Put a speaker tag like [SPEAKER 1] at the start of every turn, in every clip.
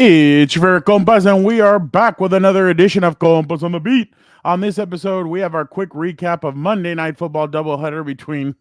[SPEAKER 1] It's Four Compas, and we are back with another edition of Compas on the Beat. On this episode, we have our quick recap of Monday Night Football doubleheader between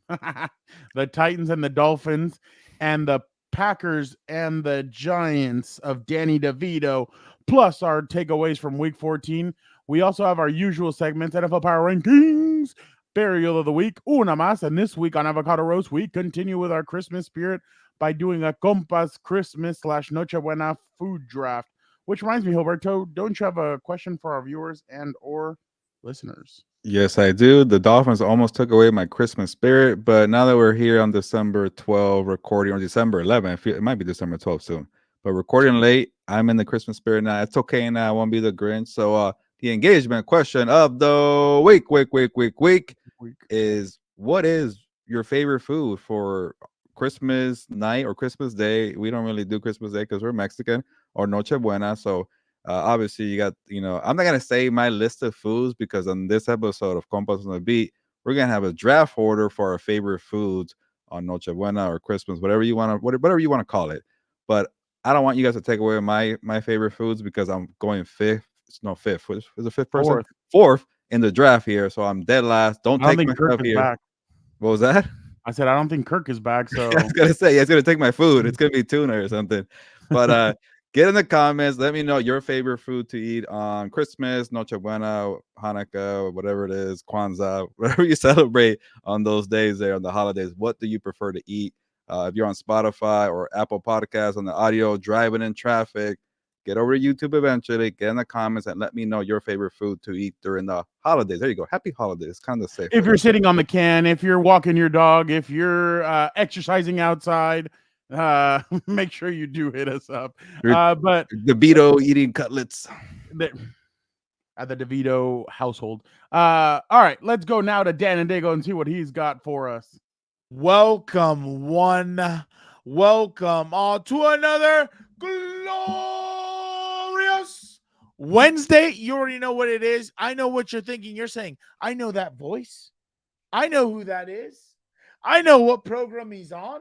[SPEAKER 1] the Titans and the Dolphins, and the Packers and the Giants of Danny DeVito, plus our takeaways from Week 14. We also have our usual segments, NFL Power Rankings, Burial of the Week, Una Más, and this week on Avocado Roast, we continue with our Christmas spirit by doing a Compas Christmas / Noche Buena food draft. Which reminds me, Gilberto, don't you have a question for our viewers and or listeners?
[SPEAKER 2] Yes, I do. The Dolphins almost took away my Christmas spirit, but now that we're here on December 12th recording, or December 11th, it might be December 12th soon, but recording late, I'm in the Christmas spirit now. It's okay now. I won't be the Grinch. So the engagement question of the week is, what is your favorite food for Christmas night or Christmas Day? We don't really do Christmas Day because we're Mexican, or Noche Buena. So obviously, you got, I'm not going to say my list of foods because on this episode of Compas on the Beat, we're going to have a draft order for our favorite foods on Noche Buena or Christmas, whatever you want to call it. But I don't want you guys to take away my favorite foods because I'm going fifth. It's no fifth. Is the fifth person? Fourth in the draft here. So I'm dead last. Don't take my stuff here. Back. What was that?
[SPEAKER 1] I said, I don't think Kirk is back. So
[SPEAKER 2] I was going to say, yeah, it's going to take my food. It's going to be tuna or something. But get in the comments. Let me know your favorite food to eat on Christmas, Noche Buena, Hanukkah, whatever it is, Kwanzaa, whatever you celebrate on those days there on the holidays. What do you prefer to eat? If you're on Spotify or Apple Podcasts on the audio, driving in traffic, get over to YouTube eventually. Get in the comments and let me know your favorite food to eat during the holidays. There you go. Happy holidays. Kind of safe.
[SPEAKER 1] If you're sitting on the can, if you're walking your dog, if you're exercising outside, make sure you do hit us up. But
[SPEAKER 2] DeVito eating cutlets
[SPEAKER 1] at the DeVito household. All right, let's go now to Dan and Daygo and see what he's got for us.
[SPEAKER 3] Welcome all to another glorious Wednesday. You already know what it is. I know what you're thinking. You're saying, I know that voice. I know who that is. I know what program he's on.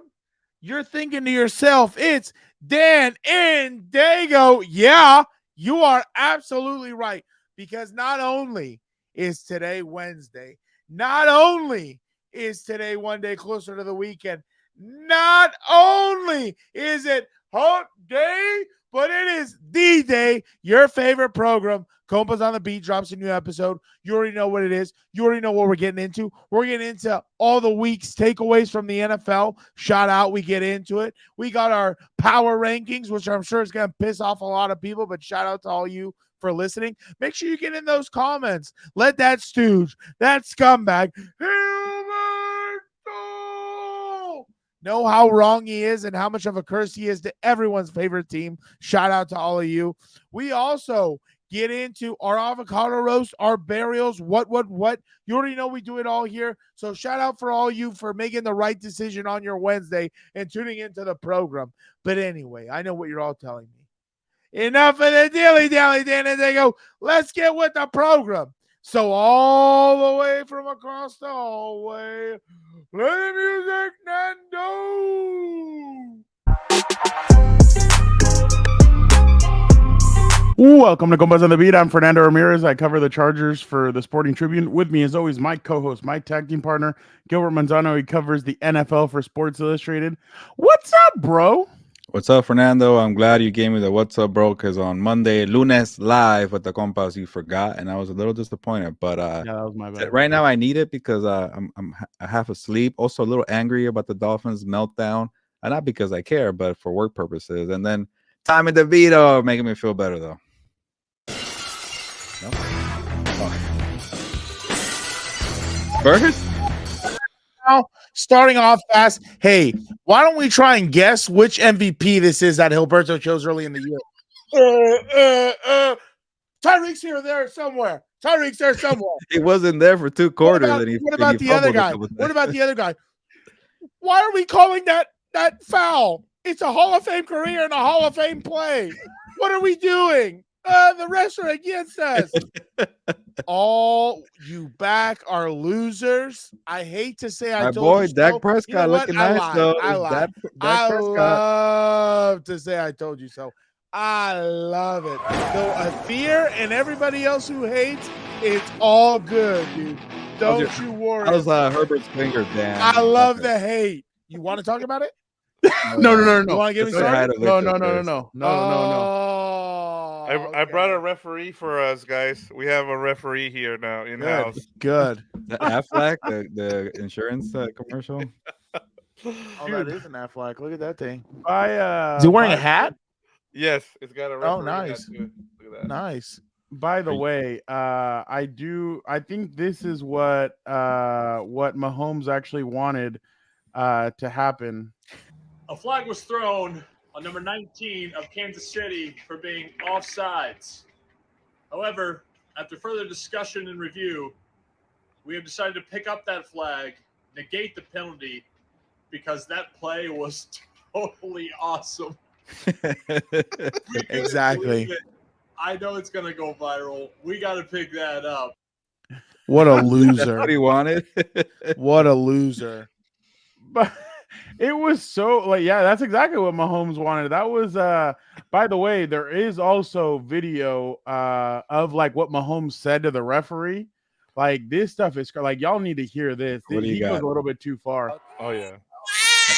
[SPEAKER 3] You're thinking to yourself, it's Dan and Daygo. Yeah, you are absolutely right. Because not only is today Wednesday, not only is today one day closer to the weekend, not only is it hump day, but it is the day your favorite program, Compas on the Beat, drops a new episode. You already know what it is. You already know what we're getting into. We're getting into all the week's takeaways from the NFL. Shout out, we get into it. We got our power rankings, which I'm sure is going to piss off a lot of people, but shout out to all you for listening. Make sure you get in those comments. Let that stooge, that scumbag, know how wrong he is and how much of a curse he is to everyone's favorite team. Shout out to all of you. We also get into our avocado roast, our burials, what. You already know we do it all here. So shout out for all you for making the right decision on your Wednesday and tuning into the program. But anyway, I know what you're all telling me. Enough of the dilly-dally, Dan and Daygo. Let's get with the program. So all the way from across the hallway, play the music, Nando.
[SPEAKER 1] Welcome to Compas on the Beat. I'm Fernando Ramirez. I cover the Chargers for the Sporting Tribune. With me, as always, my co-host, my tag team partner, Gilbert Manzano. He covers the NFL for Sports Illustrated. What's up, bro?
[SPEAKER 2] What's up, Fernando? I'm glad you gave me the what's up, bro, because on Monday, Lunes Live with the Compas, you forgot, and I was a little disappointed. But
[SPEAKER 1] yeah, that was my bad.
[SPEAKER 2] Right now, I need it because I'm half asleep. Also, a little angry about the Dolphins meltdown, and not because I care, but for work purposes. And then Tommy DeVito making me feel better, though. No? Oh. Burgers?
[SPEAKER 3] Starting off fast, hey, why don't we try and guess which MVP this is that Gilberto chose early in the year? Tyreek's here, there somewhere. Tyreek's there somewhere.
[SPEAKER 2] He wasn't there for 2 quarters.
[SPEAKER 3] What about the other guy? What about the other guy? Why are we calling that foul? It's a Hall of Fame career and a Hall of Fame play. What are we doing? The refs are against us. All you back are losers. I hate to say I told you so.
[SPEAKER 2] Dak Prescott,
[SPEAKER 3] you know
[SPEAKER 2] looking nice though.
[SPEAKER 3] I love to say I told you so. I love it. Though Athir and everybody else who hates, it's all good, dude. Don't you worry.
[SPEAKER 2] How's Herbert's finger, Dan?
[SPEAKER 3] I love the hate. You want to talk about it?
[SPEAKER 1] No.
[SPEAKER 3] You want to get me
[SPEAKER 2] Let's say hi
[SPEAKER 3] started?
[SPEAKER 2] to
[SPEAKER 1] No.
[SPEAKER 2] Victor first.
[SPEAKER 3] Oh,
[SPEAKER 4] I brought a
[SPEAKER 3] okay.
[SPEAKER 4] referee for us, guys. We have a referee here now in house.
[SPEAKER 3] Good.
[SPEAKER 2] The Aflac, the insurance commercial.
[SPEAKER 3] Oh, that is an Aflac. Look at that thing.
[SPEAKER 1] Is
[SPEAKER 3] Is he wearing a hat?
[SPEAKER 4] Yes, it's got a referee.
[SPEAKER 3] Oh, nice.
[SPEAKER 4] hat too. Look at that.
[SPEAKER 3] Nice.
[SPEAKER 1] By the way, I think this is what Mahomes actually wanted to happen.
[SPEAKER 5] A flag was thrown on number 19 of Kansas City for being offsides. However, after further discussion and review, we have decided to pick up that flag, negate the penalty, because that play was totally awesome.
[SPEAKER 3] Exactly.
[SPEAKER 5] I know it's going to go viral. We got to pick that up.
[SPEAKER 3] What a
[SPEAKER 2] That's
[SPEAKER 3] loser.
[SPEAKER 2] what he wanted.
[SPEAKER 3] What a loser.
[SPEAKER 1] But it was so that's exactly what Mahomes wanted. That was by the way, there is also video of like what Mahomes said to the referee. Like this stuff is like y'all need to hear this.
[SPEAKER 2] What do you
[SPEAKER 1] He
[SPEAKER 2] got?
[SPEAKER 1] goes a little bit too far.
[SPEAKER 4] Oh yeah.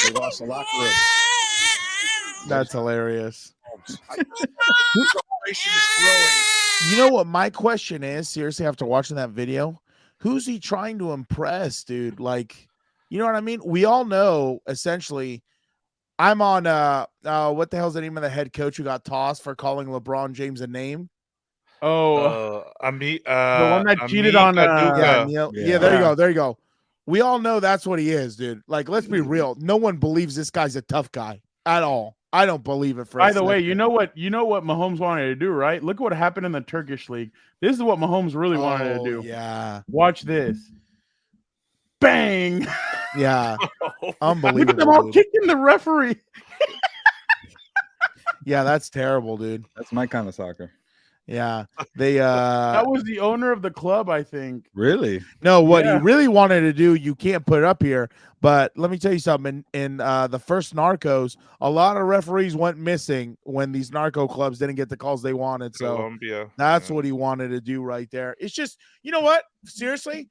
[SPEAKER 6] They lost the locker room.
[SPEAKER 3] That's hilarious.
[SPEAKER 6] Celebration is growing.
[SPEAKER 3] You know what my question is, seriously, after watching that video? Who's he trying to impress, dude? Like, you know what I mean? We all know, essentially, I'm on what the hell's the name of the head coach who got tossed for calling LeBron James a name?
[SPEAKER 1] Oh,
[SPEAKER 4] the
[SPEAKER 1] one that cheated on,
[SPEAKER 3] Yeah,
[SPEAKER 2] Yeah.
[SPEAKER 3] there you go. There you go. We all know that's what he is, dude. Like, let's be real. No one believes this guy's a tough guy at all. I don't believe it for a
[SPEAKER 1] by the way,
[SPEAKER 3] second.
[SPEAKER 1] you know what Mahomes wanted to do, right? Look at what happened in the Turkish league. This is what Mahomes really wanted to do.
[SPEAKER 3] Yeah.
[SPEAKER 1] Watch this. Bang!
[SPEAKER 3] Yeah.
[SPEAKER 1] Look
[SPEAKER 3] Unbelievable.
[SPEAKER 1] at them all
[SPEAKER 3] dude.
[SPEAKER 1] kicking the referee.
[SPEAKER 3] Yeah, that's terrible, dude.
[SPEAKER 2] That's my kind of soccer.
[SPEAKER 3] Yeah. They
[SPEAKER 1] That was the owner of the club, I think.
[SPEAKER 2] Really?
[SPEAKER 3] no, what he
[SPEAKER 1] Yeah.
[SPEAKER 3] really wanted to do, you can't put it up here, but let me tell you something. In the first Narcos, a lot of referees went missing when these narco clubs didn't get the calls they wanted. So
[SPEAKER 4] Colombia.
[SPEAKER 3] that's what he wanted to do right there. It's just, you know what? Seriously,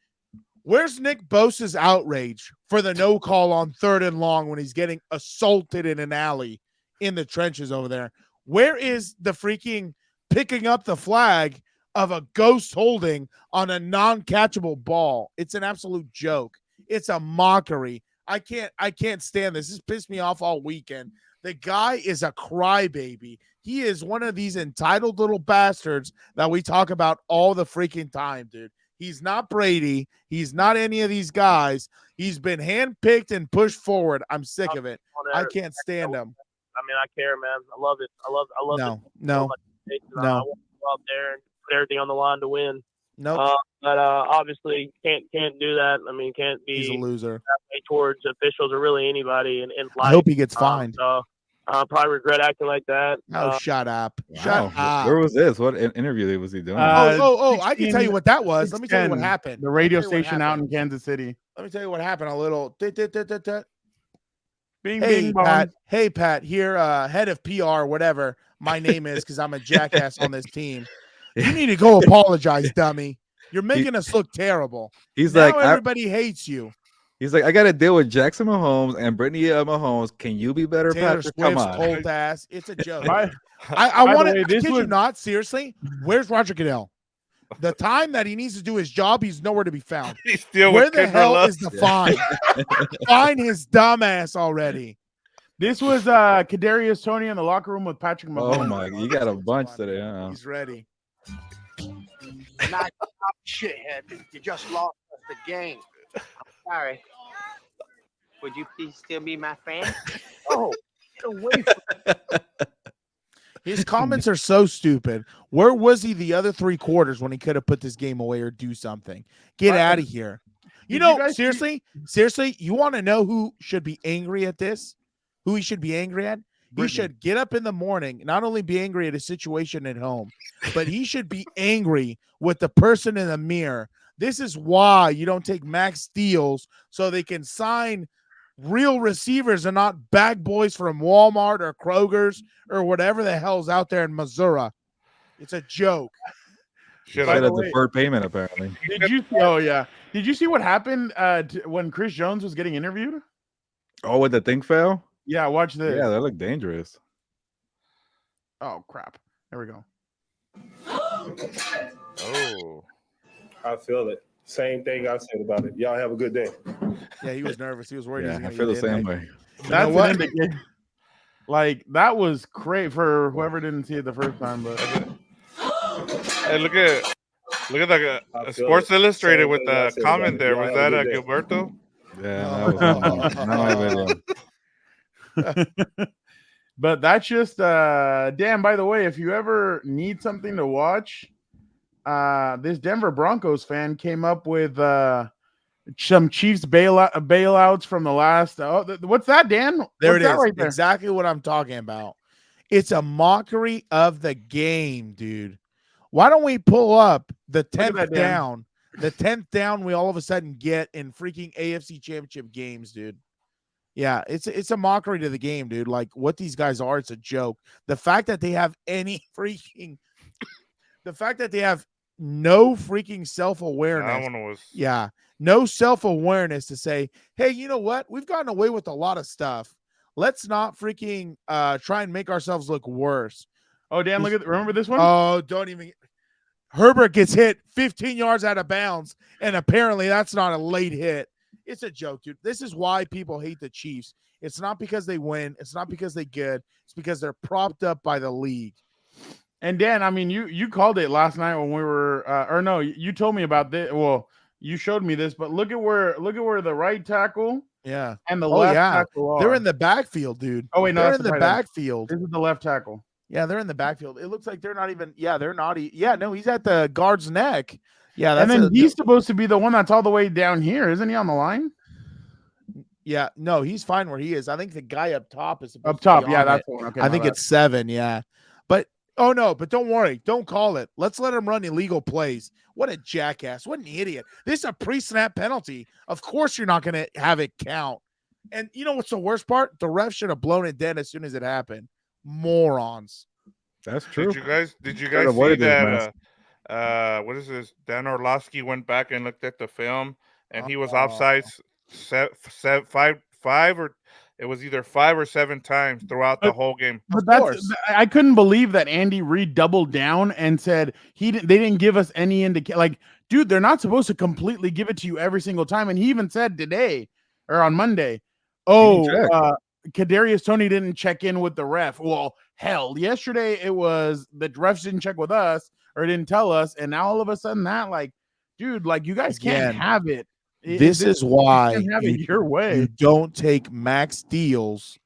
[SPEAKER 3] where's Nick Bosa's outrage for the no call on 3rd and long when he's getting assaulted in an alley in the trenches over there? Where is the freaking picking up the flag of a ghost holding on a non-catchable ball? It's an absolute joke. It's a mockery. I can't stand this. This pissed me off all weekend. The guy is a crybaby. He is one of these entitled little bastards that we talk about all the freaking time, dude. He's not Brady. He's not any of these guys. He's been handpicked and pushed forward. I'm sick of it. I can't stand him.
[SPEAKER 7] I mean, I care, man. I love it. I love
[SPEAKER 3] No.
[SPEAKER 7] it.
[SPEAKER 3] No.
[SPEAKER 7] I want to go out there and put everything on the line to win.
[SPEAKER 3] Nope.
[SPEAKER 7] But obviously can't do that. I mean, can't be
[SPEAKER 3] He's a loser.
[SPEAKER 7] that way towards officials or really anybody in life.
[SPEAKER 3] I hope he gets fined.
[SPEAKER 7] So I probably regret acting like that.
[SPEAKER 3] Oh, shut up.
[SPEAKER 2] Wow.
[SPEAKER 3] Shut up.
[SPEAKER 2] Where was this? What interview was he doing?
[SPEAKER 3] I can tell you what that was. Let me tell you what
[SPEAKER 1] 610,
[SPEAKER 3] happened.
[SPEAKER 1] The radio
[SPEAKER 3] Let me tell you what
[SPEAKER 1] station out
[SPEAKER 3] happened.
[SPEAKER 1] in Kansas City.
[SPEAKER 3] Let me tell you what happened. A little.
[SPEAKER 1] Bing,
[SPEAKER 3] Hey,
[SPEAKER 1] bing, bong.
[SPEAKER 3] Pat. Hey, Pat. Here, head of PR, whatever my name is, because I'm a jackass on this team. You need to go apologize, dummy. You're making us look terrible.
[SPEAKER 2] He's
[SPEAKER 3] Now
[SPEAKER 2] like,
[SPEAKER 3] everybody hates you.
[SPEAKER 2] he's like, I got to deal with Jackson Mahomes and Brittany Mahomes. Can you be better,
[SPEAKER 3] Taylor
[SPEAKER 2] Patrick? Come
[SPEAKER 3] Swift's
[SPEAKER 2] on.
[SPEAKER 3] cold ass. It's a joke.
[SPEAKER 1] By-
[SPEAKER 3] I
[SPEAKER 1] By the
[SPEAKER 3] want
[SPEAKER 1] way,
[SPEAKER 3] to.
[SPEAKER 1] this
[SPEAKER 3] Kid you
[SPEAKER 1] was-
[SPEAKER 3] not. Seriously, where's Roger Goodell? The time that he needs to do his job, he's nowhere to be found.
[SPEAKER 4] He's still
[SPEAKER 3] Where
[SPEAKER 4] with
[SPEAKER 3] the
[SPEAKER 4] Kendra
[SPEAKER 3] hell
[SPEAKER 4] Love.
[SPEAKER 3] is the fine? Fine his dumb ass already.
[SPEAKER 1] This was Kadarius Toney in the locker room with Patrick Mahomes.
[SPEAKER 2] Oh my, you got a bunch today, huh?
[SPEAKER 3] He's ready.
[SPEAKER 6] Not shithead. You just lost us the game.
[SPEAKER 8] I'm sorry. Would you please still be my friend?
[SPEAKER 6] Oh, get away from
[SPEAKER 3] His comments are so stupid. Where was he the other 3 quarters when he could have put this game away or do something? Get out of here. You
[SPEAKER 1] Did
[SPEAKER 3] know,
[SPEAKER 1] you guys
[SPEAKER 3] seriously, you want to know who should be angry at this? Who he should be angry at? He
[SPEAKER 1] Brittany.
[SPEAKER 3] should get up in the morning, not only be angry at his situation at home, but he should be angry with the person in the mirror. This is why you don't take max deals so they can sign real receivers and not bag boys from Walmart or Kroger's or whatever the hell's out there in Missouri. It's a joke.
[SPEAKER 4] Shit,
[SPEAKER 2] Instead
[SPEAKER 1] the
[SPEAKER 2] of
[SPEAKER 1] way-
[SPEAKER 2] deferred payment, apparently.
[SPEAKER 1] Did you? Oh yeah. Did you see what happened when Chris Jones was getting interviewed?
[SPEAKER 2] Oh, with the thing fell?
[SPEAKER 1] Yeah, watch this.
[SPEAKER 2] Yeah, that looked dangerous.
[SPEAKER 1] Oh crap! There we go.
[SPEAKER 4] Oh.
[SPEAKER 9] I feel it. Same thing I said about it. Y'all have a good day.
[SPEAKER 3] Yeah, he was nervous. He was worried.
[SPEAKER 2] Yeah,
[SPEAKER 3] he
[SPEAKER 2] I
[SPEAKER 3] was
[SPEAKER 2] feel
[SPEAKER 3] gonna
[SPEAKER 2] the
[SPEAKER 3] get
[SPEAKER 2] same
[SPEAKER 3] in.
[SPEAKER 2] way.
[SPEAKER 1] That's
[SPEAKER 3] what?
[SPEAKER 1] an indication. Like that was great for whoever didn't see it the first time, but
[SPEAKER 4] Hey, look at the
[SPEAKER 9] I feel
[SPEAKER 4] Sports
[SPEAKER 9] it.
[SPEAKER 4] Illustrated
[SPEAKER 9] Same
[SPEAKER 4] with
[SPEAKER 9] thing I
[SPEAKER 4] the
[SPEAKER 9] said
[SPEAKER 4] comment
[SPEAKER 9] about it.
[SPEAKER 4] there.
[SPEAKER 9] Y'all
[SPEAKER 4] Was
[SPEAKER 9] have a
[SPEAKER 4] that
[SPEAKER 9] good day.
[SPEAKER 4] Gilberto?
[SPEAKER 2] Yeah, that was not my video.
[SPEAKER 1] but that's just Dan, by the way, if you ever need something to watch, this Denver Broncos fan came up with some Chiefs bailouts from the last what's that, Dan?
[SPEAKER 3] There
[SPEAKER 1] What's
[SPEAKER 3] it
[SPEAKER 1] that
[SPEAKER 3] is.
[SPEAKER 1] right there?
[SPEAKER 3] Exactly what I'm talking about. It's a mockery of the game, dude. Why don't we pull up the
[SPEAKER 1] Look at
[SPEAKER 3] 10th
[SPEAKER 1] that, Dan.
[SPEAKER 3] down? The 10th down we all of a sudden get in freaking AFC Championship games, dude. Yeah, it's a mockery to the game, dude. Like what these guys are, it's a joke. The fact that they have no freaking self-awareness.
[SPEAKER 4] That one was.
[SPEAKER 3] Yeah, no self-awareness to say, hey, you know what? We've gotten away with a lot of stuff. Let's not freaking try and make ourselves look worse.
[SPEAKER 1] Oh, Dan, remember this one?
[SPEAKER 3] Oh, don't even. Herbert gets hit 15 yards out of bounds, and apparently that's not a late hit. It's a joke, dude. This is why people hate the Chiefs. It's not because they win. It's not because they're good. It's because they're propped up by the league.
[SPEAKER 1] And Dan, I mean, you called it last night when we were, or no, you told me about this. Well, you showed me this, but look at where the right tackle,
[SPEAKER 3] yeah,
[SPEAKER 1] and the left tackle are.
[SPEAKER 3] They're in the backfield, dude.
[SPEAKER 1] Oh wait, no,
[SPEAKER 3] they're
[SPEAKER 1] that's
[SPEAKER 3] in the backfield.
[SPEAKER 1] This is the left tackle.
[SPEAKER 3] Yeah, they're in the backfield. It looks like they're not even. Yeah, they're not. Yeah, no, he's at the guard's neck. Yeah,
[SPEAKER 1] and then he's supposed to be the one that's all the way down here, isn't he? On the line.
[SPEAKER 3] Yeah, no, he's fine where he is. I think the guy up top is
[SPEAKER 1] up top. Yeah, that's the one. Okay,
[SPEAKER 3] I think it's 7. Yeah, but but don't worry, don't call it. Let's let him run illegal plays. What a jackass! What an idiot! This is a pre-snap penalty. Of course, you're not going to have it count. And you know what's the worst part? The ref should have blown it dead as soon as it happened. Morons.
[SPEAKER 2] That's true.
[SPEAKER 4] Did you guys see that? What is this? Dan Orlovsky went back and looked at the film, and he was offsides five or it was either 5 or 7 times throughout the whole game.
[SPEAKER 1] But I couldn't believe that Andy Reid doubled down and said they didn't give us any indication. Like, dude, they're not supposed to completely give it to you every single time. And he even said today or on Monday, Kadarius Toney didn't check in with the ref. Well, hell, yesterday it was the refs didn't check with us or didn't tell us, and now all of a sudden that, like, dude, like you guys can't have it.
[SPEAKER 3] This is why
[SPEAKER 1] you have it your way.
[SPEAKER 3] You don't take max deals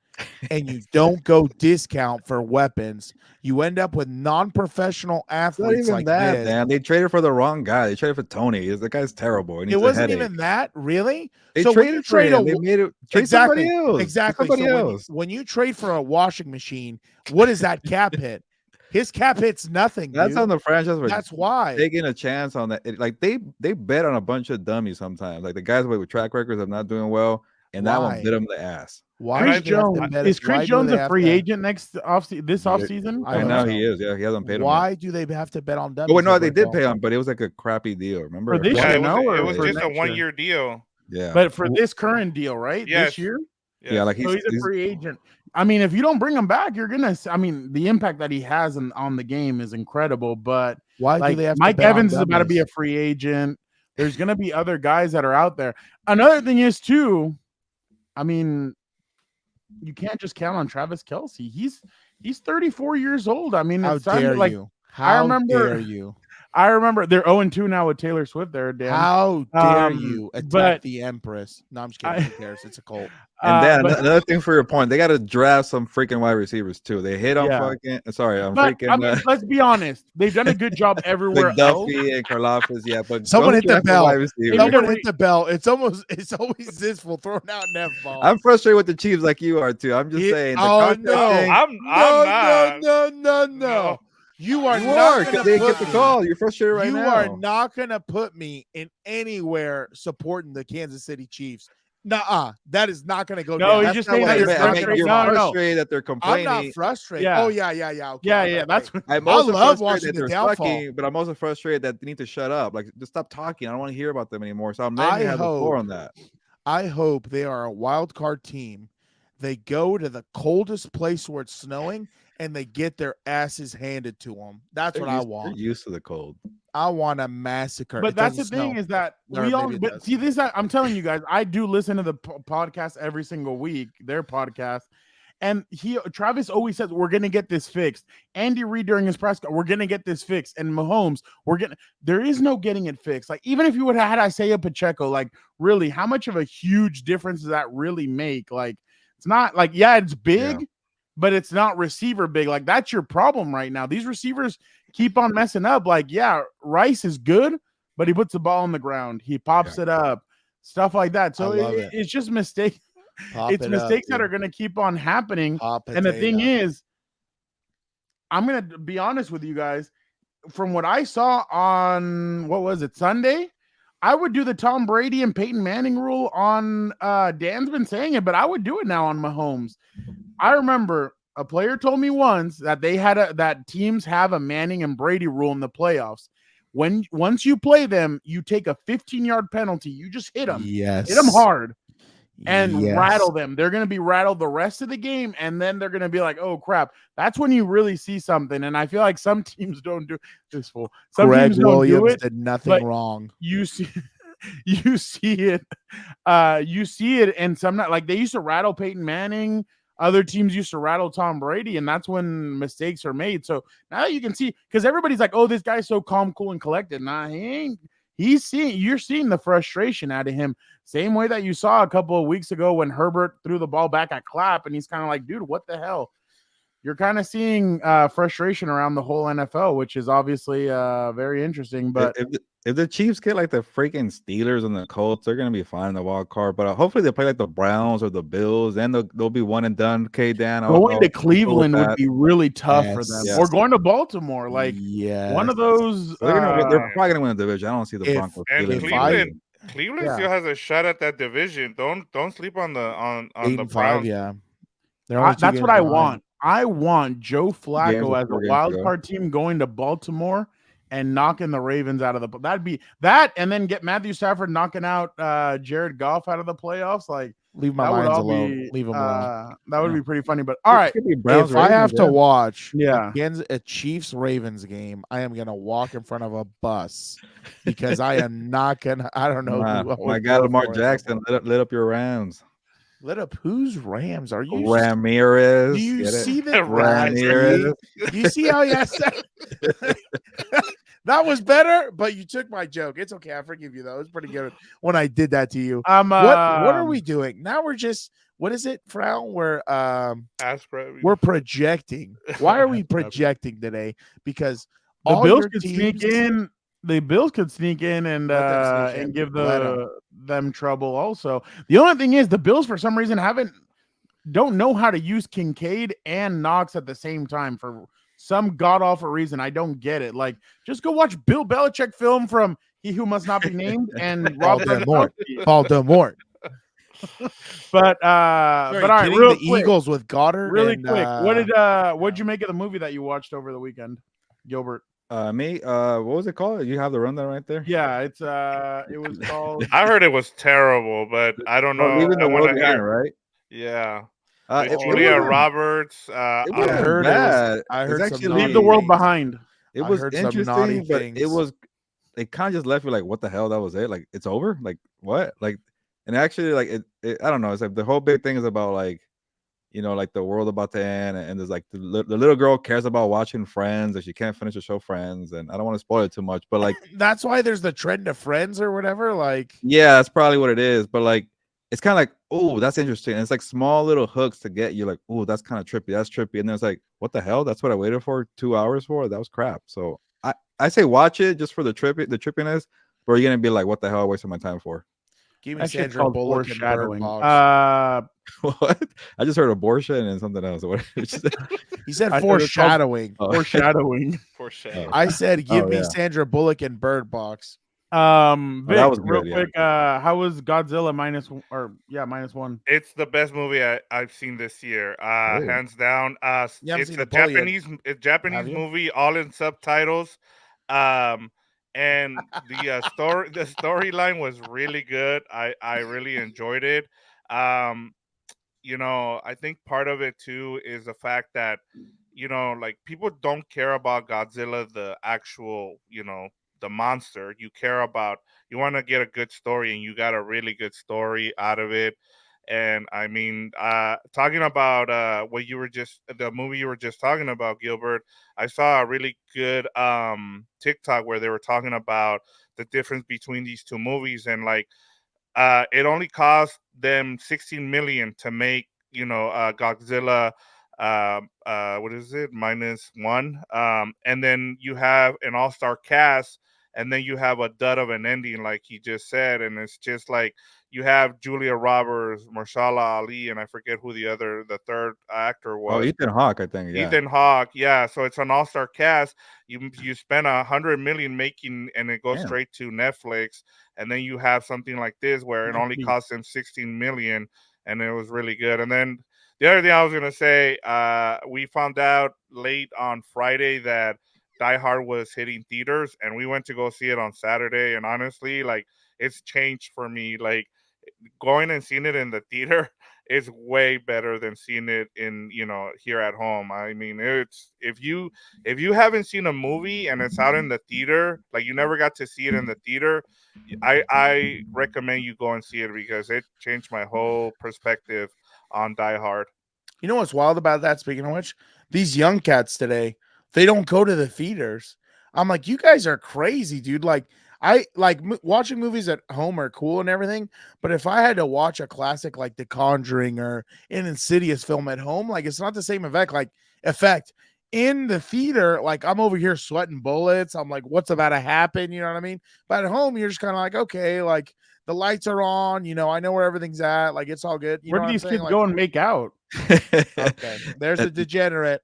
[SPEAKER 3] and you don't go discount for weapons. You end up with non-professional athletes.
[SPEAKER 2] Not even
[SPEAKER 3] like
[SPEAKER 2] that,
[SPEAKER 3] this.
[SPEAKER 2] man. They traded for the wrong guy. They traded for Tony. The guy's terrible.
[SPEAKER 3] It wasn't even that, really.
[SPEAKER 2] They
[SPEAKER 3] so
[SPEAKER 2] traded for him. They made it trade
[SPEAKER 3] exactly,
[SPEAKER 2] somebody else.
[SPEAKER 3] Exactly.
[SPEAKER 2] Somebody
[SPEAKER 3] so
[SPEAKER 2] else.
[SPEAKER 3] when you trade for a washing machine, what is that cap hit? His cap hit's nothing.
[SPEAKER 2] That's
[SPEAKER 3] dude.
[SPEAKER 2] on the franchise.
[SPEAKER 3] That's why
[SPEAKER 2] taking a chance on that. Like they bet on a bunch of dummies sometimes. Like the guys with track records of not doing well, and that one bit them the ass.
[SPEAKER 3] Why
[SPEAKER 1] Chris Jones is Chris Jones a free agent this offseason?
[SPEAKER 2] I know he is. Yeah, he hasn't paid him.
[SPEAKER 3] Why do they have to bet on dummies?
[SPEAKER 2] Oh, no, they did pay him, but it was like a crappy deal. Remember?
[SPEAKER 1] For this year,
[SPEAKER 4] it was just a 1-year deal.
[SPEAKER 2] Yeah,
[SPEAKER 1] but for this current deal, right?
[SPEAKER 4] Yes.
[SPEAKER 1] This year.
[SPEAKER 2] Yeah, like
[SPEAKER 1] he's a free agent. I mean, if you don't bring him back, you're gonna. I mean, the impact that he has on the game is incredible. But
[SPEAKER 3] why do they have
[SPEAKER 1] Mike
[SPEAKER 3] to bet
[SPEAKER 1] Evans
[SPEAKER 3] on
[SPEAKER 1] is about to be a free agent. There's gonna be other guys that are out there. Another thing is too. I mean, you can't just count on Travis Kelce. He's 34 years old. I mean,
[SPEAKER 3] how
[SPEAKER 1] it's time
[SPEAKER 3] dare
[SPEAKER 1] to, like,
[SPEAKER 3] you? How dare you?
[SPEAKER 1] I remember they're 0-2 now with Taylor Swift there, Dan.
[SPEAKER 3] How dare you attack
[SPEAKER 1] but
[SPEAKER 3] the Empress? No, I'm just kidding. Who cares? It's a cult.
[SPEAKER 2] And then another thing for your point, they got to draft some freaking wide receivers too. They hit on fucking. Sorry, I'm freaking.
[SPEAKER 1] I mean, let's be honest. They've done a good job everywhere else.
[SPEAKER 2] Duffy and Karlaftis, yeah, but
[SPEAKER 3] someone hit the bell. Someone
[SPEAKER 2] Right?
[SPEAKER 3] hit the bell. It's always Zisful throwing out an F-ball.
[SPEAKER 2] I'm frustrated with the Chiefs like you are too. I'm just saying.
[SPEAKER 3] Oh no!
[SPEAKER 4] I'm not.
[SPEAKER 3] No. You are not
[SPEAKER 2] because they get the call. You're frustrated right now.
[SPEAKER 3] You are not going to put me in anywhere supporting the Kansas City Chiefs Nuh-uh. That is not going to go
[SPEAKER 1] No,
[SPEAKER 3] down.
[SPEAKER 1] he's
[SPEAKER 3] That's
[SPEAKER 1] just
[SPEAKER 3] not
[SPEAKER 1] saying
[SPEAKER 3] what
[SPEAKER 1] that
[SPEAKER 3] it
[SPEAKER 1] you're
[SPEAKER 3] is.
[SPEAKER 1] frustrated.
[SPEAKER 2] You're
[SPEAKER 1] No, no.
[SPEAKER 2] frustrated that they're
[SPEAKER 3] I'm
[SPEAKER 2] complaining.
[SPEAKER 3] not frustrated.
[SPEAKER 1] Yeah.
[SPEAKER 3] Oh, yeah. Okay.
[SPEAKER 1] Yeah, that's
[SPEAKER 2] I'm
[SPEAKER 3] I
[SPEAKER 2] also
[SPEAKER 3] love
[SPEAKER 2] frustrated
[SPEAKER 3] watching
[SPEAKER 2] that
[SPEAKER 3] the
[SPEAKER 2] they're
[SPEAKER 3] downfall.
[SPEAKER 2] sucking, but I'm also frustrated that they need to shut up. Like, just stop talking. I don't want to hear about them anymore. So I'm letting you have the floor on that.
[SPEAKER 3] I hope they are a wild card team. They go to the coldest place where it's snowing and they get their asses handed to them. That's what I want.
[SPEAKER 2] They're used to the cold.
[SPEAKER 3] I want a massacre.
[SPEAKER 1] But
[SPEAKER 3] It
[SPEAKER 1] that's the
[SPEAKER 3] doesn't
[SPEAKER 1] thing
[SPEAKER 3] snow.
[SPEAKER 1] is that
[SPEAKER 3] Or
[SPEAKER 1] we all.
[SPEAKER 3] maybe it
[SPEAKER 1] But
[SPEAKER 3] does.
[SPEAKER 1] see, I'm telling you guys, I do listen to the podcast every single week, their podcast, and Travis always says we're gonna get this fixed. Andy Reid during his press, we're gonna get this fixed, and Mahomes, there is no getting it fixed. Like even if you would have had Isaiah Pacheco, like really, how much of a huge difference does that really make? Like it's not like it's big. But it's not receiver big. Like that's your problem right now. These receivers keep on messing up. Like, Rice is good, but he puts the ball on the ground. He pops it up, stuff like that. So it's just mistakes. It's mistakes that are going to keep on happening. And the thing is, I'm going to be honest with you guys. From what I saw on, Sunday, I would do the Tom Brady and Peyton Manning rule on, Dan's been saying it, but I would do it now on Mahomes. I remember a player told me once that that teams have a Manning and Brady rule in the playoffs. Once you play them, you take a 15-yard penalty. You just hit them.
[SPEAKER 3] Yes.
[SPEAKER 1] Hit them hard and rattle them. They're going to be rattled the rest of the game, and then they're going to be like, oh, crap. That's when you really see something, and I feel like some teams don't do this. Some
[SPEAKER 3] Greg
[SPEAKER 1] teams don't
[SPEAKER 3] Williams
[SPEAKER 1] do it,
[SPEAKER 3] did nothing wrong.
[SPEAKER 1] You see it. You see it, and some not. Like they used to rattle Peyton Manning. Other teams used to rattle Tom Brady, and that's when mistakes are made. So now you can see, because everybody's like, oh, this guy's so calm, cool, and collected. Nah, he ain't. You're seeing the frustration out of him. Same way that you saw a couple of weeks ago when Herbert threw the ball back at Clapp, and he's kind of like, dude, what the hell? You're kind of seeing frustration around the whole NFL, which is obviously very interesting. But
[SPEAKER 2] if the Chiefs get like the freaking Steelers and the Colts, they're gonna be fine in the wild card. But hopefully they play like the Browns or the Bills, then they'll be one and done. Okay, Dan.
[SPEAKER 1] Going to Cleveland would be really tough for them,
[SPEAKER 2] Yes.
[SPEAKER 1] or going to Baltimore, like one of those.
[SPEAKER 2] So they're probably gonna win the division. I don't see the Broncos.
[SPEAKER 4] And Cleveland still has a shot at that division. Don't sleep on the Browns.
[SPEAKER 1] That's what I want. I want Joe Flacco as a wild card team going to Baltimore and knocking the Ravens out of the. That'd be that, and then get Matthew Stafford knocking out Jared Goff out of the playoffs. Like
[SPEAKER 3] leave my minds alone. Leave them alone.
[SPEAKER 1] That would be pretty funny. But all right,
[SPEAKER 3] if I have to watch
[SPEAKER 1] a
[SPEAKER 3] Chiefs Ravens game, I am gonna walk in front of a bus because I am not gonna. I don't know.
[SPEAKER 2] My guy Lamar Jackson lit up your Rams.
[SPEAKER 3] Lit up whose Rams? Are you
[SPEAKER 2] Ramirez?
[SPEAKER 3] Do you see the
[SPEAKER 2] Ramirez?
[SPEAKER 3] Do you see how that was better? But you took my joke. It's okay. I forgive you though. It was pretty good when I did that to you. What are we doing now? We're just what is it, Frown? We're projecting. Why are we projecting today? Because
[SPEAKER 1] the Bills could sneak in. The Bills could sneak in and give them trouble also. The only thing is the Bills for some reason don't know how to use Kincaid and Knox at the same time for some god-awful reason. I don't get it. Like, just go watch Bill Belichick film from He Who Must Not Be Named and Rob
[SPEAKER 3] Baltimore.
[SPEAKER 1] But all right,
[SPEAKER 3] real quick, Eagles with Goddard.
[SPEAKER 1] Really quick, what'd you make of the movie that you watched over the weekend, Gilbert?
[SPEAKER 2] Me, what was it called? You have the rundown right there.
[SPEAKER 1] Yeah, it was called.
[SPEAKER 4] I heard it was terrible, but I don't know.
[SPEAKER 2] Leaving the World Behind, right?
[SPEAKER 4] Yeah.
[SPEAKER 2] Julia
[SPEAKER 4] Roberts.
[SPEAKER 2] I heard bad.
[SPEAKER 3] I heard
[SPEAKER 1] actually Leave the World Behind.
[SPEAKER 2] It was interesting, but it kind of just left me like, what the hell? That was it. Like, it's over. Like, what? Like, and actually, like, it I don't know. It's like the whole big thing is about like, like the world about to end, and there's like the little girl cares about watching Friends, and she can't finish the show Friends, and I don't want to spoil it too much, but like
[SPEAKER 3] that's why there's the trend of Friends or whatever. Like,
[SPEAKER 2] yeah, that's probably what it is. But like, it's kind of like, oh, that's interesting. And it's like small little hooks to get you, like, oh, that's kind of trippy. That's trippy, and then it's like, what the hell? That's what I waited for 2 hours for. That was crap. So I say watch it just for the trippiness, but you're gonna be like, what the hell? I wasted my time for.
[SPEAKER 3] Give me Sandra Bullock and Bird
[SPEAKER 2] Box. What? I just heard abortion and something else. What
[SPEAKER 3] he said? Foreshadowing.
[SPEAKER 1] Foreshadowing.
[SPEAKER 3] I said, give me Sandra Bullock and Bird Box.
[SPEAKER 1] Vic,
[SPEAKER 2] that was
[SPEAKER 1] real
[SPEAKER 2] good, yeah.
[SPEAKER 1] quick, how was Godzilla -1?
[SPEAKER 4] It's the best movie I've seen this year,
[SPEAKER 2] Really?
[SPEAKER 4] hands down.
[SPEAKER 3] You haven't
[SPEAKER 4] It's
[SPEAKER 3] seen
[SPEAKER 4] a
[SPEAKER 3] the poll yet.
[SPEAKER 4] Japanese
[SPEAKER 3] Have you?
[SPEAKER 4] movie, all in subtitles. And the storyline was really good. I really enjoyed it. I think part of it too is the fact that, like people don't care about Godzilla, the actual, the monster. You want to get a good story, and you got a really good story out of it. And I mean, talking about the movie you were just talking about, Gilbert, I saw a really good TikTok where they were talking about the difference between these two movies, and like it only cost them 16 million to make, Godzilla, what is it, -1, and then you have an all-star cast, and then you have a dud of an ending, like he just said, and it's just like you have Julia Roberts, Marshala Ali, and I forget who the third actor
[SPEAKER 2] Oh,
[SPEAKER 4] was.
[SPEAKER 2] Ethan Hawke, I think. Yeah.
[SPEAKER 4] Ethan Hawke, yeah. So it's an all-star cast. You spend 100 million making, and it goes
[SPEAKER 2] Damn.
[SPEAKER 4] straight to Netflix. And then you have something like this where it only cost them 16 million, and it was really good. And then the other thing I was gonna say, we found out late on Friday that Die Hard was hitting theaters, and we went to go see it on Saturday. And honestly, like it's changed for me. Like going and seeing it in the theater is way better than seeing it in, here at home. I mean, it's if you haven't seen a movie and it's out in the theater, like you never got to see it in the theater, I recommend you go and see it, because it changed my whole perspective on Die Hard.
[SPEAKER 3] You know what's wild about that? Speaking of which, these young cats today, they don't go to the theaters. I'm like, you guys are crazy, dude. Like, I like watching movies at home are cool and everything, but if I had to watch a classic like The Conjuring or an Insidious film at home, like it's not the same effect in the theater. Like I'm over here sweating bullets. I'm like, what's about to happen? You know what I mean? But at home, you're just kind of like, okay, like the lights are on. I know where everything's at. Like it's all good.
[SPEAKER 1] Where do these kids go and make out?
[SPEAKER 3] Okay, there's a degenerate.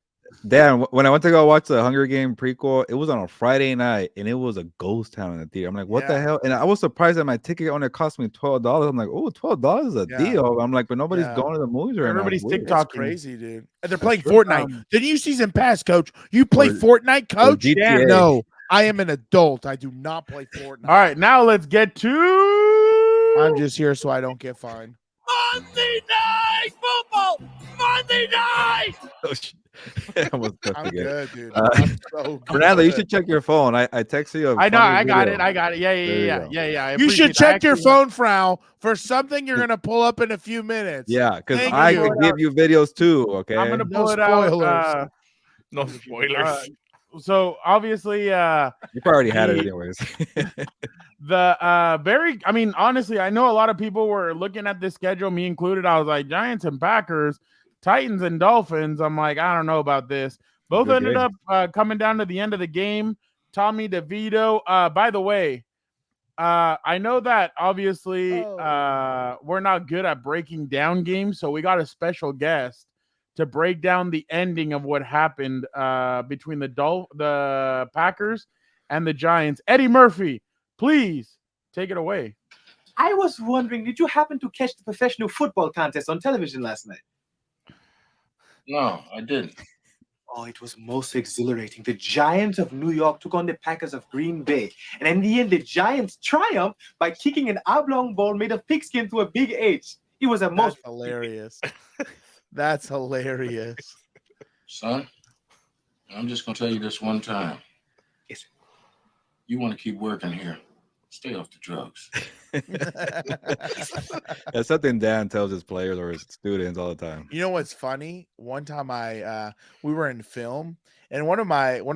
[SPEAKER 2] Dan, when I went to go watch the Hunger Game prequel, it was on a Friday night, and it was a ghost town in the theater. I'm like, what the hell? And I was surprised that my ticket only cost me $12. I'm like, oh, $12 is a deal. I'm like, but nobody's going to the movies right now.
[SPEAKER 1] Everybody's TikToking.
[SPEAKER 3] That's crazy, dude. And they're playing Fortnite. The new season pass, coach. You play
[SPEAKER 2] Or-
[SPEAKER 3] Fortnite, coach?
[SPEAKER 2] GTA.
[SPEAKER 3] No, I am an adult. I do not play Fortnite.
[SPEAKER 1] All right, now let's get to.
[SPEAKER 3] I'm just here so I don't get fined.
[SPEAKER 6] Monday night football. Monday night.
[SPEAKER 3] I'm good, dude.
[SPEAKER 2] Uh,
[SPEAKER 3] I'm so good.
[SPEAKER 2] Fernando, you should check your phone. I texted you.
[SPEAKER 1] I know, I got it. Yeah. I
[SPEAKER 3] You should
[SPEAKER 1] appreciate it.
[SPEAKER 3] check your
[SPEAKER 1] Actually,
[SPEAKER 3] phone, Frau, for something you're gonna pull up in a few minutes.
[SPEAKER 2] Yeah, because
[SPEAKER 3] Thank
[SPEAKER 2] I
[SPEAKER 3] you.
[SPEAKER 2] could give you videos too. Okay.
[SPEAKER 1] I'm gonna
[SPEAKER 3] No
[SPEAKER 1] pull it out.
[SPEAKER 3] spoilers.
[SPEAKER 4] No spoilers.
[SPEAKER 1] So obviously,
[SPEAKER 2] You probably already had it anyways.
[SPEAKER 1] honestly, I know a lot of people were looking at this schedule, me included. I was like, Giants and Packers, Titans and Dolphins. I'm like, I don't know about this. Both
[SPEAKER 2] Good
[SPEAKER 1] ended
[SPEAKER 2] game.
[SPEAKER 1] up coming down to the end of the game. Tommy DeVito. By the way, I know that obviously we're not good at breaking down games, so we got a special guest to break down the ending of what happened between the Packers and the Giants. Eddie Murphy, please take it away.
[SPEAKER 10] I was wondering, did you happen to catch the professional football contest on television last night?
[SPEAKER 11] No, I didn't.
[SPEAKER 10] Oh, it was most exhilarating. The Giants of New York took on the Packers of Green Bay. And in the end, the Giants triumphed by kicking an oblong ball made of pigskin to a big H. It was a most
[SPEAKER 3] hilarious. That's hilarious.
[SPEAKER 11] Son, I'm just going to tell you this one time.
[SPEAKER 10] Yes, sir.
[SPEAKER 11] You want to keep working here. Stay off the drugs.
[SPEAKER 2] That's something Dan tells his players or his students all the time.
[SPEAKER 3] You know what's funny? One time we were in film, and one of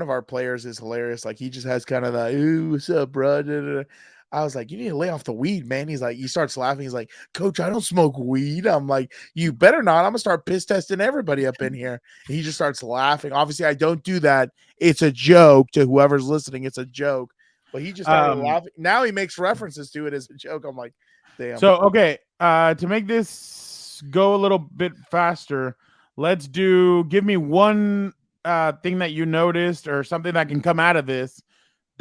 [SPEAKER 3] our players is hilarious. Like he just has kind of the "ooh, what's up, bro?" I was like, you need to lay off the weed, man. He's like, he starts laughing. He's like, Coach, I don't smoke weed. I'm like, you better not. I'm gonna start piss testing everybody up in here. And he just starts laughing. Obviously, I don't do that. It's a joke to whoever's listening. It's a joke. But he just started laughing. Now he makes references to it as a joke. I'm like, damn.
[SPEAKER 1] So, okay, to make this go a little bit faster, give me one thing that you noticed or something that can come out of this.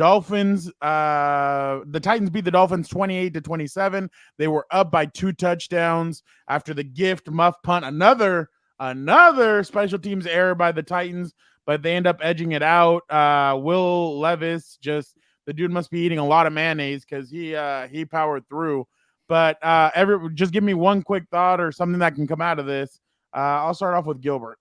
[SPEAKER 1] Dolphins, the Titans beat the Dolphins 28-27. They were up by 2 touchdowns after the gift muff punt. Another special teams error by the Titans, but they end up edging it out. Will Levis, the dude must be eating a lot of mayonnaise because he powered through. But just give me one quick thought or something that can come out of this. I'll start off with Gilbert.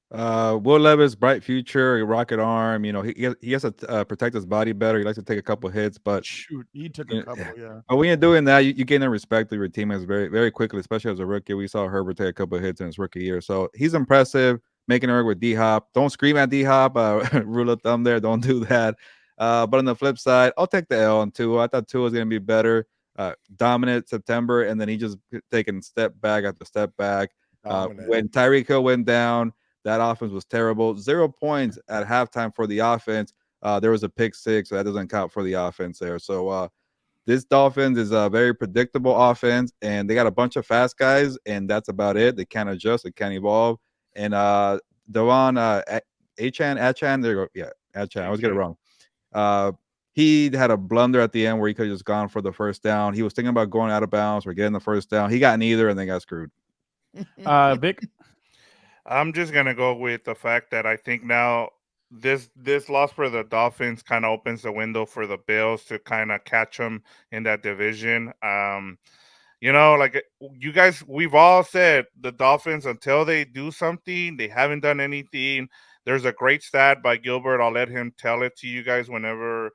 [SPEAKER 2] Will Levis, bright future, rocket arm. You know, he has to protect his body better. He likes to take a couple hits, but
[SPEAKER 1] shoot, he took a couple. Yeah.
[SPEAKER 2] But when you're doing that, you gain the respect of your teammates very, very quickly, especially as a rookie. We saw Herbert take a couple of hits in his rookie year, so he's impressive. Making it work with D-Hop. Don't scream at D-Hop. Rule of thumb there. Don't do that. But on the flip side, I'll take the L on Tua. I thought Tua was going to be better. Dominant September, and then he just taking step back after step back. When Tyreek Hill went down, that offense was terrible. 0 points at halftime for the offense. There was a pick 6, so that doesn't count for the offense there. So this Dolphins is a very predictable offense, and they got a bunch of fast guys, and that's about it. They can't adjust. They can't evolve. And Devon Achan, there you go. Yeah, Achan. I always get it wrong. He had a blunder at the end where he could have just gone for the first down. He was thinking about going out of bounds or getting the first down. He got neither and then got screwed.
[SPEAKER 1] Vic?
[SPEAKER 4] I'm just going to go with the fact that I think now this loss for the Dolphins kind of opens the window for the Bills to kind of catch them in that division. You know, like you guys, we've all said the Dolphins, until they do something, they haven't done anything. There's a great stat by Gilbert. I'll let him tell it to you guys whenever,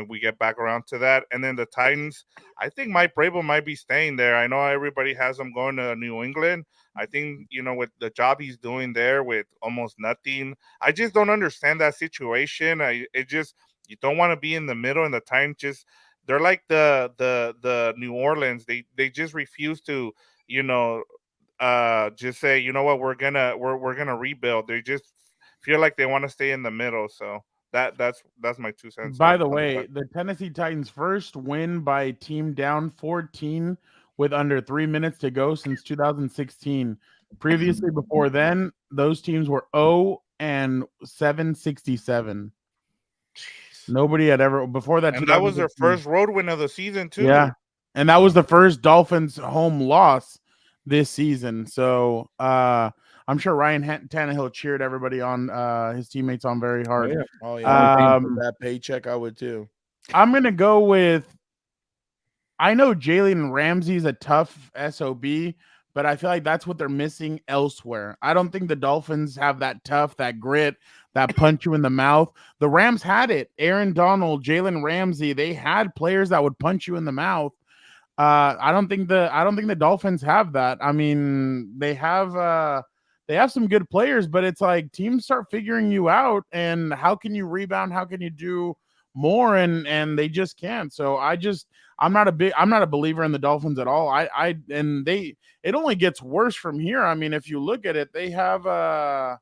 [SPEAKER 4] we get back around to that. And then the Titans, I think Mike Vrabel might be staying there. I know everybody has him going to New England. I think, with the job he's doing there with almost nothing, I just don't understand that situation. You don't want to be in the middle, and the Titans they're like the New Orleans. They just refuse to, just say, you know what, we're gonna rebuild. They just feel like they want to stay in the middle. So that's my 2 cents.
[SPEAKER 1] By the way, the Tennessee Titans' first win by team down 14 with under 3 minutes to go since 2016. Previously, before then, those teams were 0-767. Nobody had ever before that.
[SPEAKER 4] And that was their first road win of the season too.
[SPEAKER 1] Yeah, and that was the first Dolphins home loss this season. So I'm sure Ryan Tannehill cheered everybody on, his teammates on very hard.
[SPEAKER 3] Oh yeah, that paycheck I would too.
[SPEAKER 1] I'm gonna go with. I know Jalen Ramsey's a tough SOB, but I feel like that's what they're missing elsewhere. I don't think the Dolphins have that tough, that grit, that punch you in the mouth. The Rams had it. Aaron Donald, Jalen Ramsey, they had players that would punch you in the mouth. I don't think the Dolphins have that. I mean, they have some good players, but it's like teams start figuring you out, and how can you rebound? How can you do more? And they just can't. So I'm not a believer in the Dolphins at all. It only gets worse from here. I mean, if you look at it, the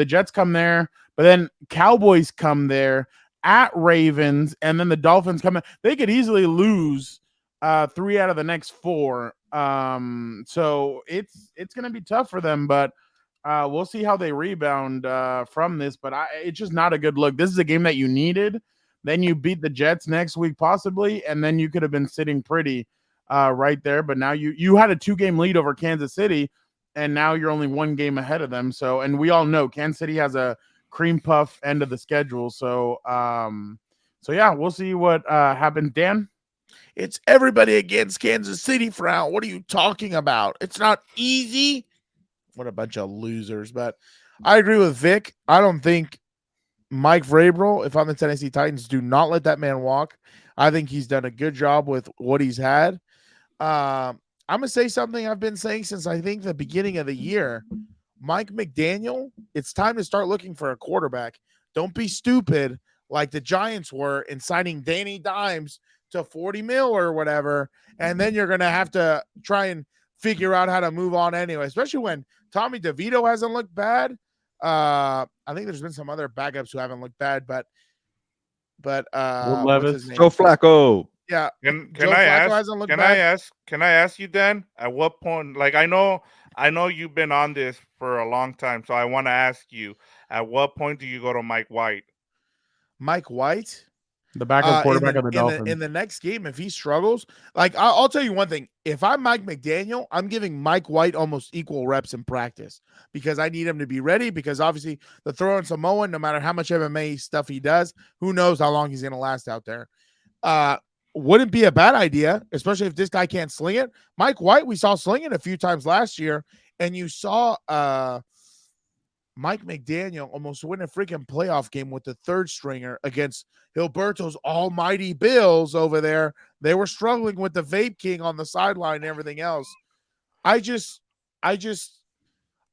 [SPEAKER 1] Jets come there, but then Cowboys come there, at Ravens, and then the Dolphins come in. They could easily lose 3 out of the next 4. So it's gonna be tough for them, but we'll see how they rebound from this. But it's just not a good look. This is a game that you needed. Then you beat the Jets next week, possibly, and then you could have been sitting pretty right there. But now you had a 2-game lead over Kansas City, and now you're only 1 game ahead of them. So, and we all know Kansas City has a cream puff end of the schedule. So yeah, we'll see what happens. Dan?
[SPEAKER 3] It's everybody against Kansas City, Frown. What are you talking about? It's not easy. What a bunch of losers. But I agree with Vic. I don't think Mike Vrabel, if I'm the Tennessee Titans, do not let that man walk. I think he's done a good job with what he's had. I'm going to say something I've been saying since I think the beginning of the year. Mike McDaniel, it's time to start looking for a quarterback. Don't be stupid like the Giants were in signing Danny Dimes to $40 million or whatever, and then you're going to have to try and figure out how to move on anyway, especially when Tommy DeVito hasn't looked bad. I think there's been some other backups who haven't looked bad, but
[SPEAKER 2] Levis, Joe Flacco.
[SPEAKER 3] Yeah.
[SPEAKER 4] Can I ask you, Dan, at what point, like I know you've been on this for a long time, so I want to ask you, At what point do you go to Mike White?
[SPEAKER 3] Mike White,
[SPEAKER 1] The backup quarterback of the Dolphins.
[SPEAKER 3] in the next game, if he struggles, like I'll tell you one thing: if I'm Mike McDaniel, I'm giving Mike White almost equal reps in practice because I need him to be ready. Because obviously, the throwing Samoan, no matter how much MMA stuff he does, who knows how long he's going to last out there. Wouldn't be a bad idea, especially if this guy can't sling it. Mike White, we saw sling it a few times last year, and you saw Mike McDaniel almost win a freaking playoff game with the third stringer against Gilberto's almighty Bills over there. They were struggling with the vape king on the sideline and everything else.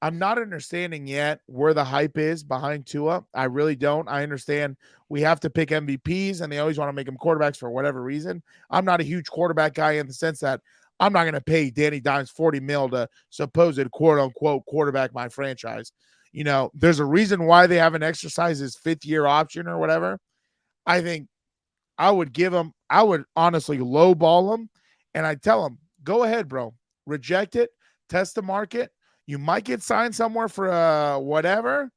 [SPEAKER 3] I'm not understanding yet where the hype is behind Tua. I really don't. I understand we have to pick MVPs and they always want to make them quarterbacks for whatever reason. I'm not a huge quarterback guy in the sense that I'm not going to pay Danny Dimes $40 million to supposed quote unquote quarterback my franchise. You know, there's a reason why they haven't exercised his 5th-year option or whatever. I think I would honestly lowball him, and I'd tell him, go ahead, bro. Reject it. Test the market. You might get signed somewhere for whatever.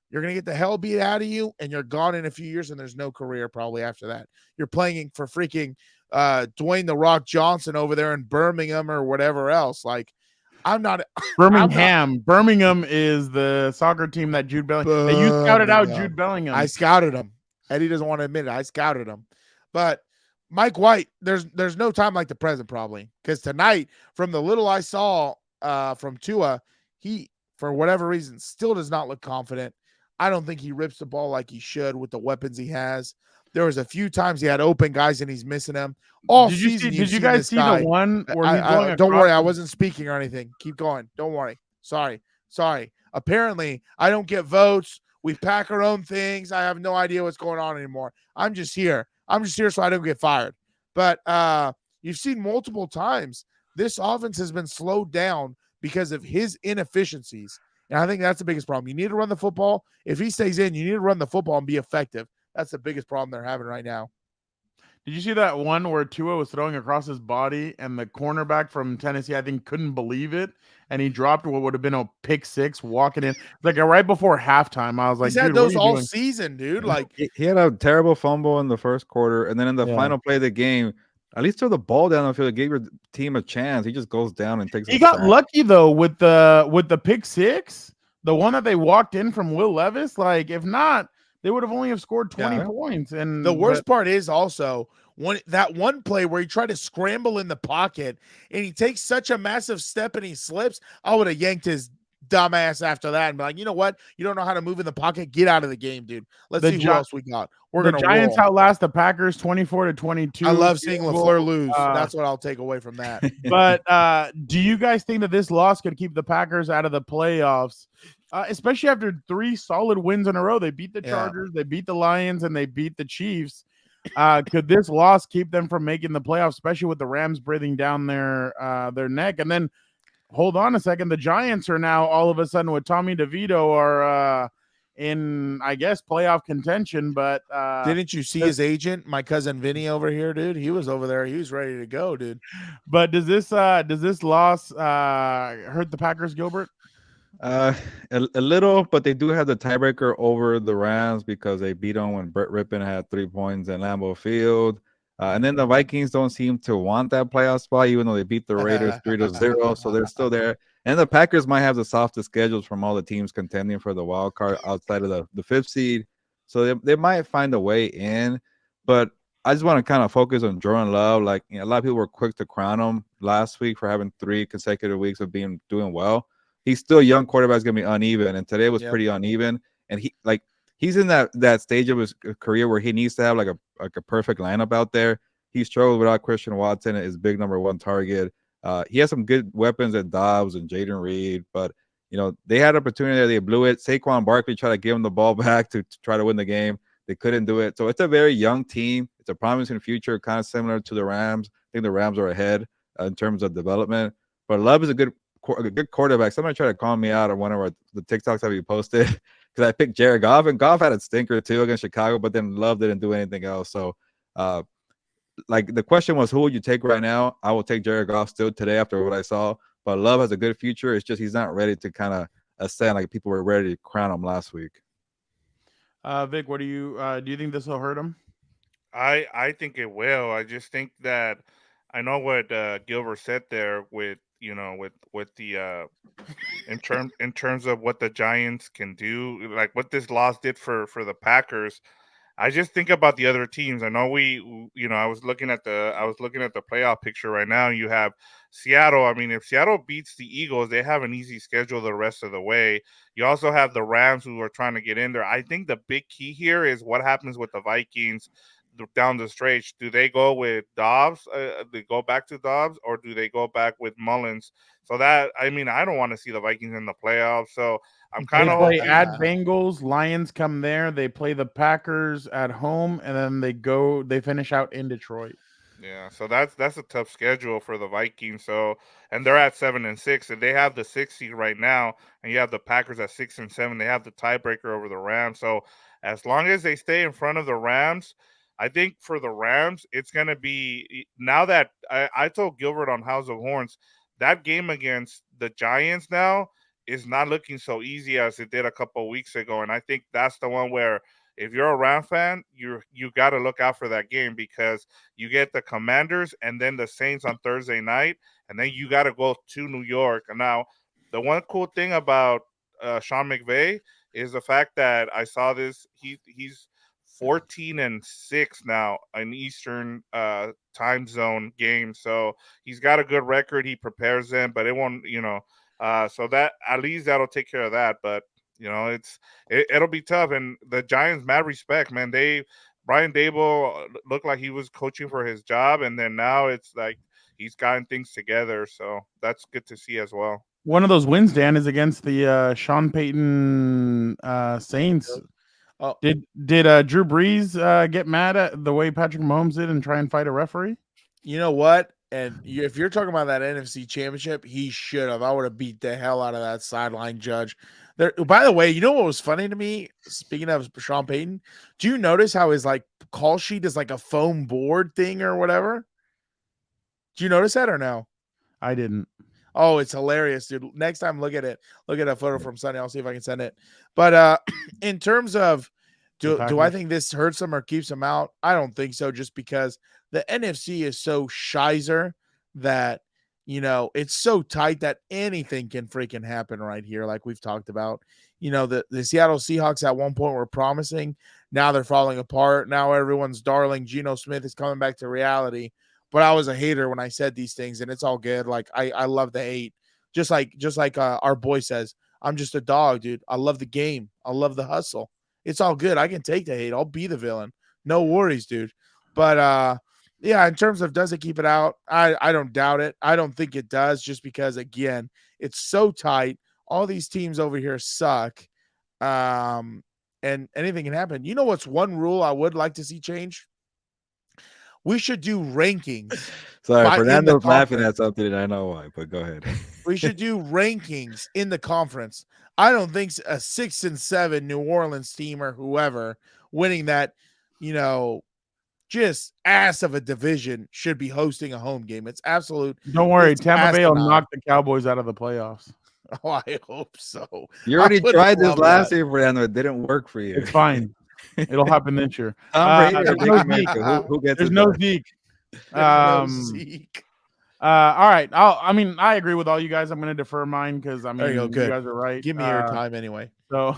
[SPEAKER 3] You're going to get the hell beat out of you, and you're gone in a few years, and there's no career probably after that. You're playing for freaking Dwayne The Rock Johnson over there in Birmingham or whatever else. Like,
[SPEAKER 1] Birmingham. Birmingham is the soccer team that Jude Bellingham. That you scouted out Jude Bellingham.
[SPEAKER 3] I scouted him. Eddie doesn't want to admit it. I scouted him. But Mike White, there's no time like the present probably. Because tonight, from the little I saw from Tua, he, for whatever reason, still does not look confident. I don't think he rips the ball like he should with the weapons he has. There was a few times he had open guys and he's missing them. All season,
[SPEAKER 1] did you guys see the one where he's going
[SPEAKER 3] don't worry, I wasn't speaking or anything. Keep going. Don't worry. Sorry. Apparently, I don't get votes. We pack our own things. I have no idea what's going on anymore. I'm just here so I don't get fired. But you've seen multiple times this offense has been slowed down because of his inefficiencies. And I think that's the biggest problem. You need to run the football. If he stays in, you need to run the football and be effective. That's the biggest problem they're having right now.
[SPEAKER 1] Did you see that one where Tua was throwing across his body and the cornerback from Tennessee, I think, couldn't believe it, and he dropped what would have been a pick six walking in like right before halftime? I was like,
[SPEAKER 3] he's had
[SPEAKER 1] dude,
[SPEAKER 3] those all
[SPEAKER 1] doing?
[SPEAKER 3] Season, dude. Like
[SPEAKER 2] he had a terrible fumble in the first quarter, and then in the final play of the game, at least throw the ball down the field. It gave your team a chance. He just goes down and takes.
[SPEAKER 1] He got lucky though with the pick six, the one that they walked in from Will Levis. Like if not, they would have only have scored 20 points. And
[SPEAKER 3] the worst part is also that one play where he tried to scramble in the pocket and he takes such a massive step and he slips. I would have yanked his dumbass after that and be like, you know what? You don't know how to move in the pocket. Get out of the game, dude. Let's see who else we got.
[SPEAKER 1] The Giants outlast the Packers 24-22.
[SPEAKER 3] I love seeing LaFleur lose. That's what I'll take away from that.
[SPEAKER 1] But do you guys think that this loss could keep the Packers out of the playoffs? Especially after 3 solid wins in a row. They beat the Chargers, they beat the Lions, and they beat the Chiefs. Could this loss keep them from making the playoffs, especially with the Rams breathing down their neck? And then, hold on a second, the Giants are now all of a sudden with Tommy DeVito are in, I guess, playoff contention. But
[SPEAKER 3] didn't you see his agent, my cousin Vinny over here, dude? He was over there. He was ready to go, dude.
[SPEAKER 1] But does this loss hurt the Packers, Gilbert?
[SPEAKER 2] A little, but they do have the tiebreaker over the Rams because they beat them when Brett Rippon had 3 points in Lambeau Field. And then the Vikings don't seem to want that playoff spot, even though they beat the Raiders 3-0, so they're still there. And the Packers might have the softest schedules from all the teams contending for the wild card outside of the 5th seed. So they might find a way in. But I just want to kind of focus on Jordan Love. Like, a lot of people were quick to crown him last week for having 3 consecutive weeks of doing well. He's still a young quarterback. Is going to be uneven, and today was pretty uneven. And he's in that stage of his career where he needs to have like a perfect lineup out there. He struggled without Christian Watson, his big number 1 target. He has some good weapons at Dobbs and Jaden Reed, but they had an opportunity there. They blew it. Saquon Barkley tried to give him the ball back to try to win the game. They couldn't do it. So it's a very young team. It's a promising future, kind of similar to the Rams. I think the Rams are ahead in terms of development. But Love is a good quarterback. Somebody tried to call me out on one of the TikToks that we posted because I picked Jared Goff, and Goff had a stinker too against Chicago, but then Love didn't do anything else. So the question was, who would you take right now? I will take Jared Goff still today after what I saw, but Love has a good future. It's just he's not ready to kind of ascend like people were ready to crown him last week.
[SPEAKER 1] Vic, what do you think this will hurt him?
[SPEAKER 4] I think it will. I just think that I know what Gilbert said there with with the in terms of what the Giants can do, like what this loss did for the Packers. I just think about the other teams. I know I was looking at the playoff picture right now. You have Seattle. I mean, if Seattle beats the Eagles, they have an easy schedule the rest of the way. You also have the Rams who are trying to get in there. I think the big key here is what happens with the Vikings down the stretch. Do they go with Dobbs? They go back to Dobbs, or do they go back with Mullins? So that I mean, I don't want to see the Vikings in the playoffs. So I'm
[SPEAKER 1] They
[SPEAKER 4] kind of
[SPEAKER 1] play
[SPEAKER 4] hoping.
[SPEAKER 1] at Bengals, Lions come there. They play the Packers at home, and then they finish out in Detroit.
[SPEAKER 4] Yeah, so that's a tough schedule for the Vikings. So, and they're at 7-6, and they have the 6th seed right now, and you have the Packers at 6-7. They have the tiebreaker over the Rams. So, as long as they stay in front of the Rams, I think for the Rams, it's gonna be now that I told Gilbert on House of Horns that game against the Giants now is not looking so easy as it did a couple of weeks ago, and I think that's the one where if you're a Ram fan, you got to look out for that game because you get the Commanders and then the Saints on Thursday night, and then you got to go to New York. And now, the one cool thing about Sean McVay is the fact that I saw this. He's 14-6 now in Eastern time zone games, so he's got a good record. He prepares them, but it won't, so that at least that'll take care of that. But it'll be tough. And the Giants, mad respect, man. Brian Dable looked like he was coaching for his job, and then now it's like he's gotten things together. So that's good to see as well.
[SPEAKER 1] One of those wins, Dan, is against the Sean Payton Saints.
[SPEAKER 3] Oh.
[SPEAKER 1] Did Drew Brees get mad at the way Patrick Mahomes did and try and fight a referee?
[SPEAKER 3] You know what? And if you're talking about that NFC Championship, he should have. I would have beat the hell out of that sideline judge. There. By the way, you know what was funny to me? Speaking of Sean Payton, do you notice how his call sheet is like a foam board thing or whatever? Do you notice that or no?
[SPEAKER 1] I didn't.
[SPEAKER 3] Oh, it's hilarious, dude. Next time, look at it. Look at a photo from Sunday. I'll see if I can send it. But in terms of do I think this hurts him or keeps him out? I don't think so, just because the NFC is so shizer that, it's so tight that anything can freaking happen right here, like we've talked about. The Seattle Seahawks at one point were promising. Now they're falling apart. Now everyone's darling Geno Smith is coming back to reality. But I was a hater when I said these things, and it's all good. Like I love the hate. Just like our boy says, I'm just a dog, dude. I love the game. I love the hustle. It's all good. I can take the hate. I'll be the villain. No worries, dude. But yeah, in terms of does it keep it out, I don't doubt it. I don't think it does, just because again, it's so tight. All these teams over here suck. And anything can happen. You know what's one rule I would like to see change? We should do rankings.
[SPEAKER 2] Sorry, Fernando's laughing at something, and I know why, but go ahead.
[SPEAKER 3] We should do rankings in the conference. I don't think a 6-7 New Orleans team or whoever winning that, just ass of a division should be hosting a home game. It's absolute.
[SPEAKER 1] Don't worry, Tampa Bay will knock the Cowboys out of the playoffs.
[SPEAKER 3] Oh, I hope so.
[SPEAKER 2] You already tried this last year, Fernando. It didn't work for you.
[SPEAKER 1] It's fine. It'll happen this year.
[SPEAKER 2] There's
[SPEAKER 1] Who gets there's no Zeke. Zeke. All right. I agree with all you guys. I'm going to defer mine because you guys are right.
[SPEAKER 3] Give me your time anyway.
[SPEAKER 1] So,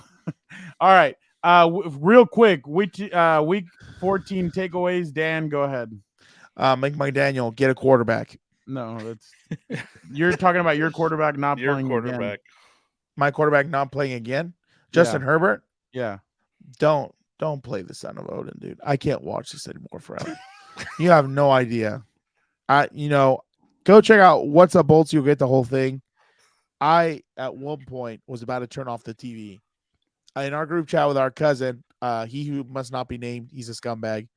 [SPEAKER 1] all right. Real quick, week 14 takeaways. Dan, go ahead.
[SPEAKER 3] Make my Daniel get a quarterback.
[SPEAKER 1] No, that's you're talking about your quarterback not playing again.
[SPEAKER 3] My quarterback not playing again. Justin Herbert.
[SPEAKER 1] Yeah.
[SPEAKER 3] Don't play the son of Odin, dude. I can't watch this anymore forever. You have no idea. Go check out What's Up Bolts. You'll get the whole thing. I, at one point, was about to turn off the TV. In our group chat with our cousin, he who must not be named, he's a scumbag.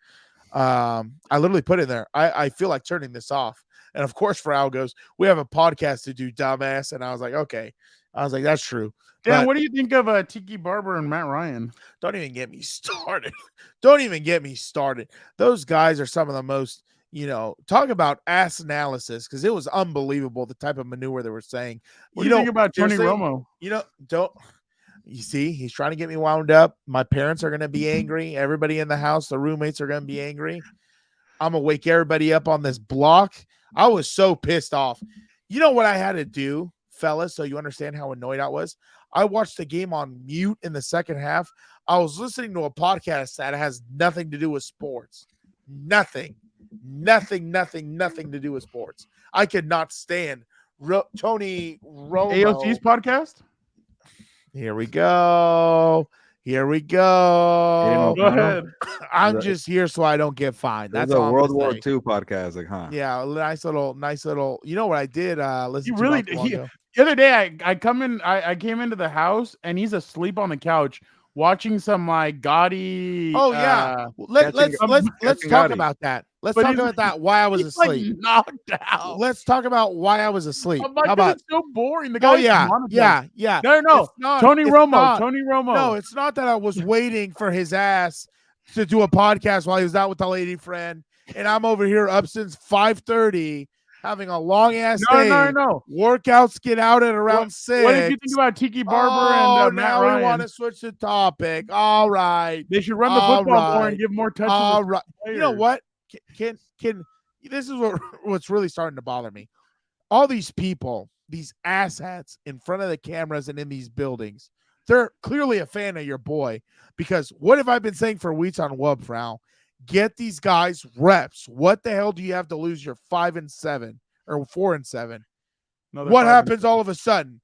[SPEAKER 3] I literally put in there, I feel like turning this off. And of course, Frau goes, we have a podcast to do, dumbass. And I was like, okay. I was like, that's true.
[SPEAKER 1] Dan, what do you think of Tiki Barber and Matt Ryan?
[SPEAKER 3] Don't even get me started. Don't even get me started. Those guys are some of the most, talk about ass analysis, because it was unbelievable the type of manure they were saying.
[SPEAKER 1] What do you think about Tony Romo?
[SPEAKER 3] You see, he's trying to get me wound up. My parents are going to be angry. Everybody in the house, the roommates are going to be angry. I'm going to wake everybody up on this block. I was so pissed off. You know what I had to do, fellas, so you understand how annoyed I was? I watched the game on mute in the second half. I was listening to a podcast that has nothing to do with sports. Nothing to do with sports. I could not stand Tony Romo.
[SPEAKER 1] AOC's podcast?
[SPEAKER 3] Here we go.
[SPEAKER 2] Go
[SPEAKER 1] ahead.
[SPEAKER 3] I'm just here so I don't get fined.
[SPEAKER 2] That's
[SPEAKER 3] That's
[SPEAKER 2] a
[SPEAKER 3] all
[SPEAKER 2] World
[SPEAKER 3] I'm
[SPEAKER 2] War
[SPEAKER 3] gonna say.
[SPEAKER 2] II podcast, like, huh?
[SPEAKER 3] Yeah, nice little. You know what I did? Listen
[SPEAKER 1] He
[SPEAKER 3] to
[SPEAKER 1] really
[SPEAKER 3] not too long ago.
[SPEAKER 1] the other day I came into the house and he's asleep on the couch watching some like gaudy
[SPEAKER 3] Oh yeah. Let's
[SPEAKER 2] catching
[SPEAKER 3] talk
[SPEAKER 2] Gotti.
[SPEAKER 3] about that. Let's
[SPEAKER 1] But
[SPEAKER 3] talk
[SPEAKER 1] he's-
[SPEAKER 3] about that. Why I was
[SPEAKER 1] he's like
[SPEAKER 3] asleep.
[SPEAKER 1] knocked out.
[SPEAKER 3] Let's talk about why I was asleep.
[SPEAKER 1] I'm like,
[SPEAKER 3] How about?
[SPEAKER 1] it's so boring. The
[SPEAKER 3] Oh
[SPEAKER 1] guy
[SPEAKER 3] yeah.
[SPEAKER 1] No.
[SPEAKER 3] It's not-
[SPEAKER 1] Tony
[SPEAKER 3] it's
[SPEAKER 1] Romo.
[SPEAKER 3] not-
[SPEAKER 1] Tony Romo.
[SPEAKER 3] No, it's not that I was waiting for his ass to do a podcast while he was out with the lady friend, and I'm over here up since 5:30 having a long ass day.
[SPEAKER 1] No.
[SPEAKER 3] Workouts get out at around 6.
[SPEAKER 1] What did you think about Tiki Barber and Matt
[SPEAKER 3] now
[SPEAKER 1] Ryan?
[SPEAKER 3] we want to switch the topic. All right.
[SPEAKER 1] They should run the
[SPEAKER 3] All
[SPEAKER 1] football more
[SPEAKER 3] right.
[SPEAKER 1] and give more touches.
[SPEAKER 3] All
[SPEAKER 1] to
[SPEAKER 3] right. You know
[SPEAKER 1] players.
[SPEAKER 3] what? Can this is what's really starting to bother me. All these people, these asshats in front of the cameras and in these buildings, they're clearly a fan of your boy. Because what have I been saying for weeks on Wubfrau? Get these guys reps. What the hell do you have to lose? You're 5-7 or 4-7.
[SPEAKER 1] No, they're
[SPEAKER 3] What
[SPEAKER 1] 5-7.
[SPEAKER 3] happens all of a sudden?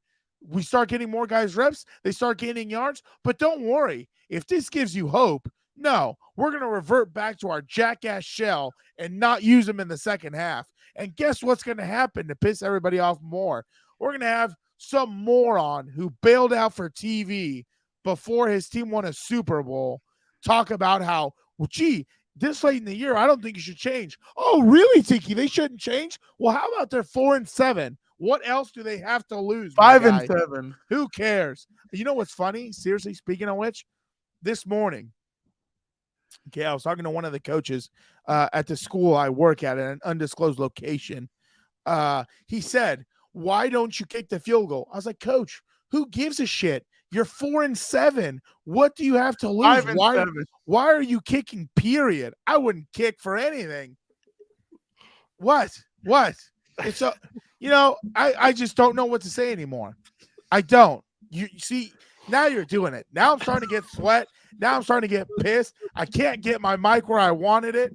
[SPEAKER 3] We start getting more guys reps. They start gaining yards. But don't worry. If this gives you hope, no, we're going to revert back to our jackass shell and not use them in the second half. And guess what's going to happen to piss everybody off more? We're going to have some moron who bailed out for TV before his team won a Super Bowl talk about how, well, gee, this late in the year, I don't think you should change. Oh, really, Tiki? They shouldn't change? Well, how about they're 4-7? What else do they have to lose? my guy?
[SPEAKER 1] 5-7.
[SPEAKER 3] Who cares? You know what's funny? Seriously, speaking of which, this morning, okay, I was talking to one of the coaches at the school I work at an undisclosed location. He said, why don't you kick the field goal? I was like, Coach, who gives a shit? You're 4-7. What do you have to lose?
[SPEAKER 1] 5-7.
[SPEAKER 3] Why are you kicking, period? I wouldn't kick for anything. What? It's a, I just don't know what to say anymore. I don't. You see, now you're doing it. Now I'm starting to get sweat. Now I'm starting to get pissed. I can't get my mic where I wanted it.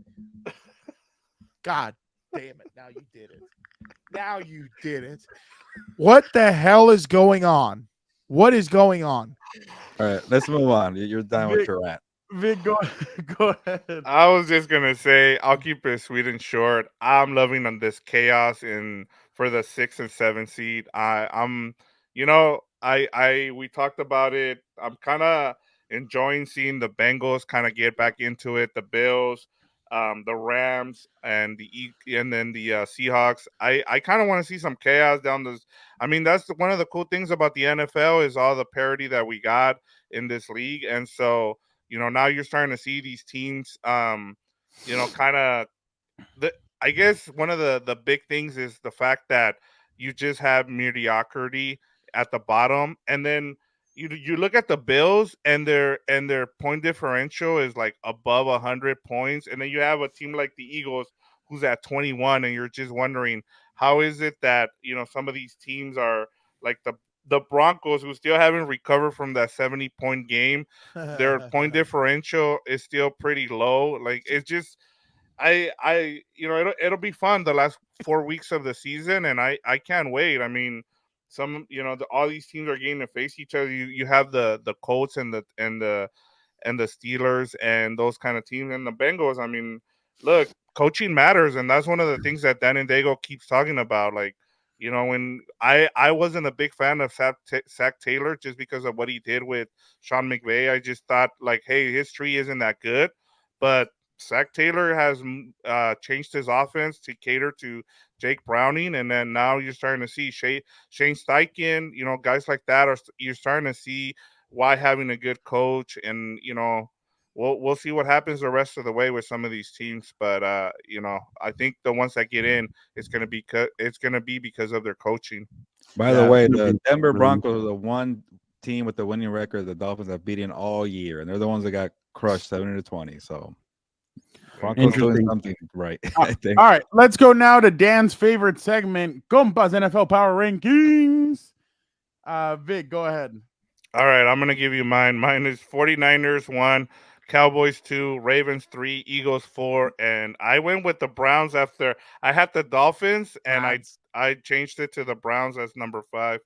[SPEAKER 3] God damn it. Now you did it. What the hell is going on? What is going on?
[SPEAKER 2] All right, let's move on. You're done with your rant.
[SPEAKER 1] Vic, go ahead.
[SPEAKER 4] I was just gonna say I'll keep it sweet and short. I'm loving on this chaos for the 6 and 7 seed. We talked about it. I'm kind of enjoying seeing the Bengals kind of get back into it. The Bills, the Rams, and then the Seahawks. I kind of want to see some chaos down this. I mean, that's one of the cool things about the NFL is all the parity that we got in this league, and so now you're starting to see these teams. Kind of. I guess one of the big things is the fact that you just have mediocrity at the bottom, and then you look at the Bills and their point differential is like above 100 points, and then you have a team like the Eagles who's at 21, and you're just wondering how is it that some of these teams are like the Broncos who still haven't recovered from that 70-point game. Their point differential is still pretty low. Like it's just it'll be fun the last 4 weeks of the season, and I can't wait. I mean, all these teams are getting to face each other. You have the Colts and the Steelers and those kind of teams, and the Bengals. I mean, look, coaching matters, and that's one of the things that Dan and Daygo keeps talking about. Like, when I wasn't a big fan of Zach Taylor just because of what he did with Sean McVay. I just thought like, hey, his tree isn't that good, but Zach Taylor has changed his offense to cater to Jake Browning, and then now you're starting to see Shane Steichen, guys like that you're starting to see why having a good coach, and we'll see what happens the rest of the way with some of these teams, but I think the ones that get in, it's gonna be because of their coaching.
[SPEAKER 2] By the way, the Denver Broncos are the one team with the winning record the Dolphins have beaten all year, and they're the ones that got crushed 70-20. So Broncos doing
[SPEAKER 1] Interesting.
[SPEAKER 2] something right.
[SPEAKER 1] All right, let's go now to Dan's favorite segment, Compas NFL Power Rankings. Vic, go ahead.
[SPEAKER 4] All right, I'm going to give you mine. Mine is 49ers 1, Cowboys 2, Ravens 3, Eagles 4, and I went with the Browns after I had the Dolphins, and I changed it to the Browns as number 5.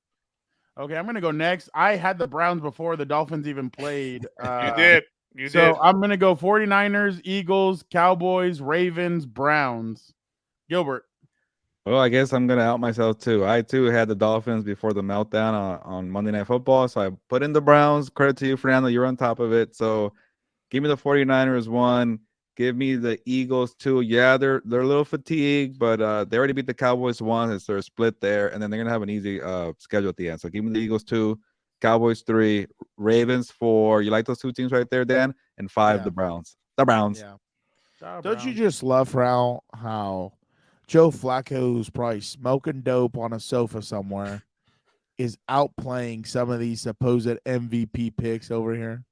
[SPEAKER 1] Okay, I'm going to go next. I had the Browns before the Dolphins even played.
[SPEAKER 4] You did.
[SPEAKER 1] So I'm going to go 49ers, Eagles, Cowboys, Ravens, Browns. Gilbert.
[SPEAKER 2] Well, I guess I'm going to out myself too. I too had the Dolphins before the meltdown on Monday Night Football. So I put in the Browns. Credit to you, Fernando. You're on top of it. So give me the 49ers 1. Give me the Eagles 2. Yeah, they're a little fatigued, but they already beat the Cowboys 1. It's their split there. And then they're going to have an easy schedule at the end. So give me the Eagles 2, Cowboys 3, Ravens 4. You like those 2 teams right there, Dan? And 5, the Browns. The Browns.
[SPEAKER 3] Yeah. Don't you just love how Joe Flacco, who's probably smoking dope on a sofa somewhere, is outplaying some of these supposed MVP picks over here?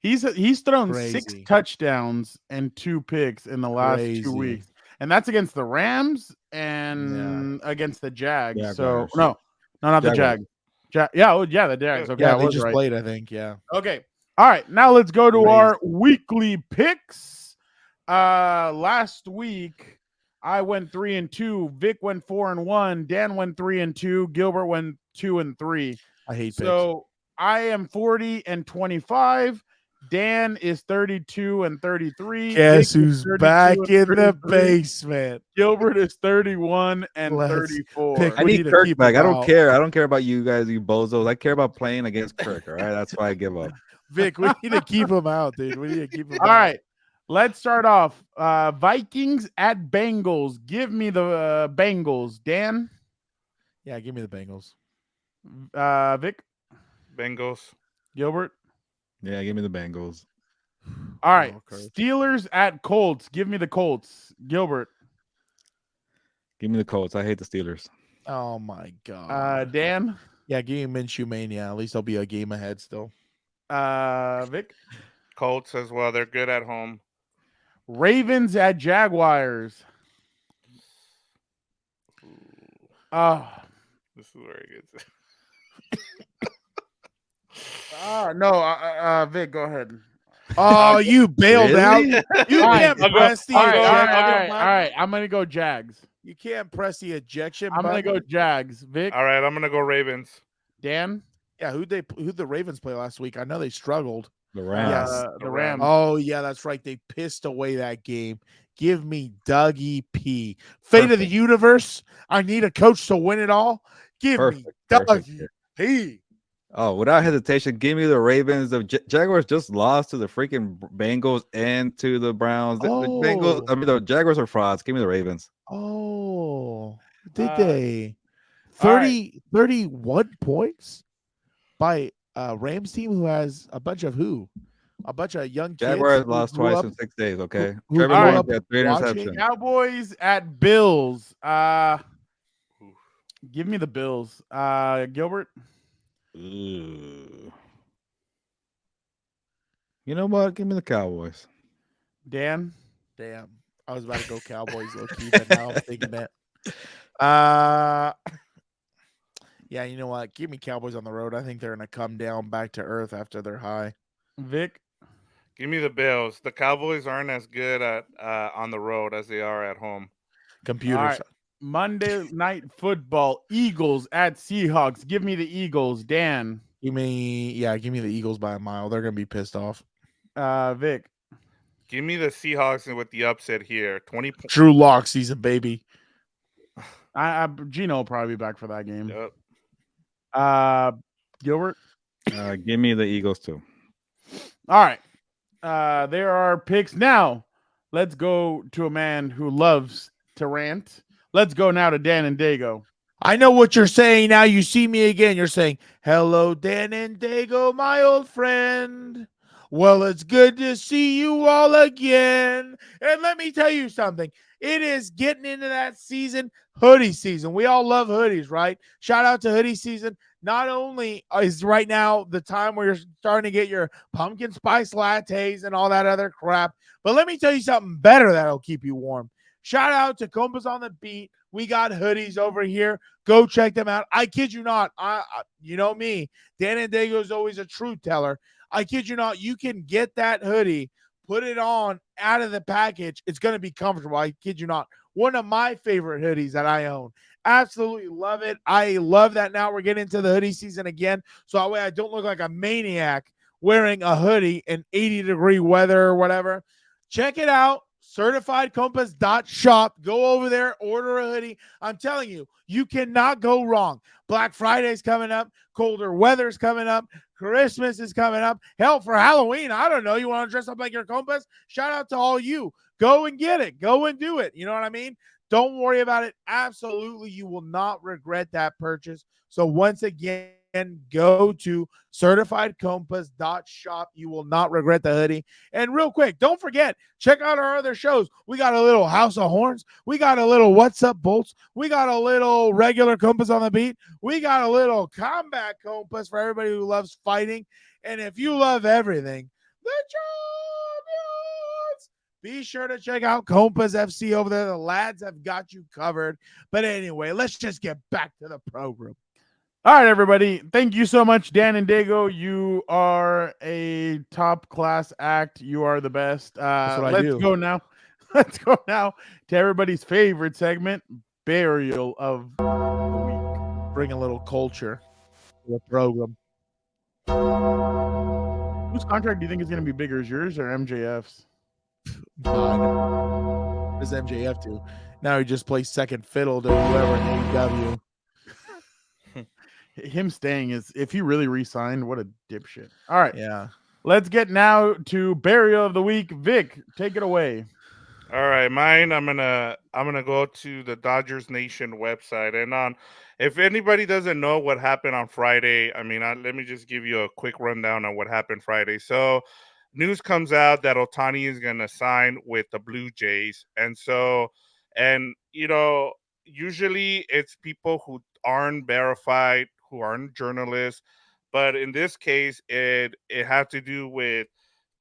[SPEAKER 1] He's thrown
[SPEAKER 3] Crazy.
[SPEAKER 1] 6 touchdowns and 2 picks in the last 2 weeks. And that's against the Rams and against the Jags.
[SPEAKER 2] Jaguars.
[SPEAKER 1] So no, not the Jags. the Jags. Okay,
[SPEAKER 3] Yeah,
[SPEAKER 1] I
[SPEAKER 3] they
[SPEAKER 1] was
[SPEAKER 3] just
[SPEAKER 1] right.
[SPEAKER 3] played, I think. Yeah.
[SPEAKER 1] Okay. All right. Now let's go to our weekly picks. Last week I went 3-2. Vic went 4-1. Dan went 3-2. Gilbert went 2-3.
[SPEAKER 3] I hate picks.
[SPEAKER 1] So I am 40-25. Dan is 32-33.
[SPEAKER 3] Guess
[SPEAKER 1] Vic
[SPEAKER 3] who's
[SPEAKER 1] 32
[SPEAKER 3] back
[SPEAKER 1] and
[SPEAKER 3] in the
[SPEAKER 1] 33.
[SPEAKER 3] basement?
[SPEAKER 1] Gilbert is 31-34.
[SPEAKER 3] pick-
[SPEAKER 2] I
[SPEAKER 3] We
[SPEAKER 2] need
[SPEAKER 3] need to
[SPEAKER 2] Kirk
[SPEAKER 3] keep
[SPEAKER 2] back.
[SPEAKER 3] him
[SPEAKER 2] I don't
[SPEAKER 3] out.
[SPEAKER 2] care. I don't care about you guys, you bozos. I care about playing against Kirk. All right, that's why I give up.
[SPEAKER 3] Vic, we need to keep him out, dude. We need to keep him
[SPEAKER 1] All
[SPEAKER 3] out.
[SPEAKER 1] right. Let's start off. Vikings at Bengals. Give me the Bengals. Dan?
[SPEAKER 3] Yeah, give me the Bengals.
[SPEAKER 1] Vic?
[SPEAKER 4] Bengals.
[SPEAKER 1] Gilbert?
[SPEAKER 2] Yeah, give me the Bengals.
[SPEAKER 1] All right.
[SPEAKER 3] Okay.
[SPEAKER 1] Steelers at Colts. Give me the Colts. Gilbert?
[SPEAKER 2] Give me the Colts. I hate the Steelers.
[SPEAKER 3] Oh, my God.
[SPEAKER 1] Dan?
[SPEAKER 3] Yeah, give me Minshew Mania. At least I'll be a game ahead still.
[SPEAKER 1] Vic?
[SPEAKER 4] Colts as well. They're good at home.
[SPEAKER 1] Ravens at Jaguars.
[SPEAKER 4] This is where it gets.
[SPEAKER 1] No. Vic, go ahead.
[SPEAKER 3] Oh, you bailed
[SPEAKER 2] Really?
[SPEAKER 3] out. You can't press the
[SPEAKER 1] All
[SPEAKER 3] ejection button.
[SPEAKER 1] right. I'm going to go Jags.
[SPEAKER 3] You can't press the ejection
[SPEAKER 1] I'm
[SPEAKER 3] button.
[SPEAKER 1] going to go Jags. Vic?
[SPEAKER 4] All right, I'm gonna go Ravens.
[SPEAKER 1] Dan?
[SPEAKER 3] Yeah, who'd the Ravens play last week? I know they struggled.
[SPEAKER 2] The Rams.
[SPEAKER 3] Yes.
[SPEAKER 1] The Rams.
[SPEAKER 3] Oh, yeah, that's right. They pissed away that game. Give me Dougie P. Fate of the universe. I need a coach to win it all. Give me Dougie P.
[SPEAKER 2] Oh, without hesitation, give me the Ravens. The Jaguars just lost to the freaking Bengals and to the Browns. The Bengals, I mean, the Jaguars are frauds. Give me the Ravens.
[SPEAKER 3] Oh, did they?
[SPEAKER 1] all right.
[SPEAKER 3] 31 points by Rams team who has a bunch of young kids.
[SPEAKER 2] Jaguars
[SPEAKER 3] who
[SPEAKER 2] lost
[SPEAKER 3] grew
[SPEAKER 2] twice
[SPEAKER 3] up-
[SPEAKER 2] in 6 days, okay?
[SPEAKER 3] who
[SPEAKER 2] Trevor
[SPEAKER 3] grew
[SPEAKER 2] Lawrence
[SPEAKER 3] up
[SPEAKER 2] had 3
[SPEAKER 3] watching-
[SPEAKER 2] interceptions.
[SPEAKER 1] Cowboys at Bills. Give me the Bills. Gilbert?
[SPEAKER 2] Ooh. You know what? Give me the Cowboys.
[SPEAKER 1] Dan?
[SPEAKER 3] Damn, I was about to go Cowboys low key, but now I'm thinking that. Yeah, you know what? Give me Cowboys on the road. I think they're gonna come down back to earth after their high.
[SPEAKER 1] Vic?
[SPEAKER 4] Give me the Bills. The Cowboys aren't as good at on the road as they are at home.
[SPEAKER 3] Computers.
[SPEAKER 1] All right. Monday Night Football. Eagles at Seahawks. Give me the Eagles. Dan?
[SPEAKER 3] Give me the Eagles by a mile. They're gonna be pissed off.
[SPEAKER 1] Vic?
[SPEAKER 4] Give me the Seahawks with the upset here. 20 points.
[SPEAKER 3] Drew Lock season, baby.
[SPEAKER 1] Gino will probably be back for that game.
[SPEAKER 4] Yep.
[SPEAKER 1] Gilbert?
[SPEAKER 2] Give me the Eagles too.
[SPEAKER 1] All right. There are picks. Now, let's go to a man who loves to rant. Let's go now to Dan and Daygo.
[SPEAKER 3] I know what you're saying now. You see me again. You're saying, hello, Dan and Daygo, my old friend. Well, it's good to see you all again. And let me tell you something. It is getting into that season, hoodie season. We all love hoodies, right? Shout out to hoodie season. Not only is right now the time where you're starting to get your pumpkin spice lattes and all that other crap, but let me tell you something better that'll keep you warm. Shout out to Compas on the Beat. We got hoodies over here. Go check them out. I kid you not. You know me. Dan and Daygo is always a truth teller. I kid you not. You can get that hoodie, put it on out of the package. It's going to be comfortable. I kid you not. One of my favorite hoodies that I own. Absolutely love it. I love that now we're getting into the hoodie season again. So that way I don't look like a maniac wearing a hoodie in 80-degree weather or whatever. Check it out. CertifiedCompas.shop. Go over there, order a hoodie. I'm telling you, you cannot go wrong. Black Friday's coming up. Colder weather's coming up. Christmas is coming up. Hell, for Halloween, I don't know. You want to dress up like your compas? Shout out to all you. Go and get it. Go and do it. You know what I mean? Don't worry about it. Absolutely, you will not regret that purchase. So once again, go to CertifiedCompas.shop. You will not regret the hoodie. And real quick, don't forget, check out our other shows. We got a little House of Horns. We got a little What's Up Bolts. We got a little regular Compas on the Beat. We got a little combat Compas for everybody who loves fighting. And if you love everything, the champions, be sure to check out Compas FC over there. The lads have got you covered. But anyway, let's just get back to the program.
[SPEAKER 1] All right, everybody. Thank you so much, Dan and Daygo. You are a top class act. You are the best. Let's go now. Let's go now to everybody's favorite segment, Burial of the Week.
[SPEAKER 3] Bring a little culture to the program.
[SPEAKER 1] Whose contract do you think is going to be bigger, is yours or MJF's?
[SPEAKER 3] Mine. What does MJF do? Now he just plays second fiddle to whoever in AEW.
[SPEAKER 1] Him staying is, if he really re-signed, what a dipshit. All right.
[SPEAKER 3] Yeah.
[SPEAKER 1] Let's get now to Burial of the Week. Vic, take it away.
[SPEAKER 4] All right, mine. I'm gonna go to the Dodgers Nation website, and if anybody doesn't know what happened on Friday, I mean, let me just give you a quick rundown on what happened Friday. So, news comes out that Ohtani is gonna sign with the Blue Jays, and usually it's people who aren't verified, who aren't journalists, but in this case, it had to do with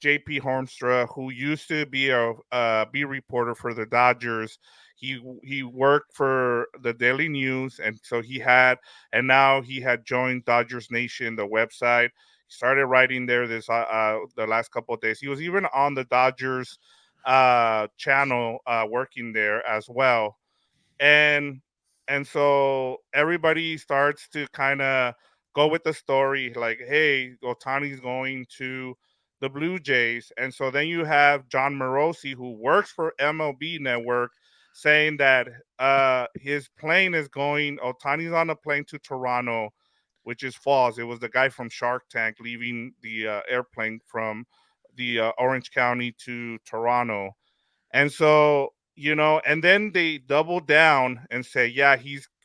[SPEAKER 4] JP Hornstra, who used to be a beat reporter for the Dodgers. He worked for the Daily News, and now he had joined Dodgers Nation, the website. He started writing there the last couple of days. He was even on the Dodgers channel working there as well, and so everybody starts to kind of go with the story, like, hey, Ohtani's going to the Blue Jays. And so then you have John Morosi, who works for MLB Network, saying that his plane is going, Ohtani's on a plane to Toronto, which is false. It was the guy from Shark Tank leaving the airplane from the Orange County to Toronto. And so, and then they double down and say, yeah,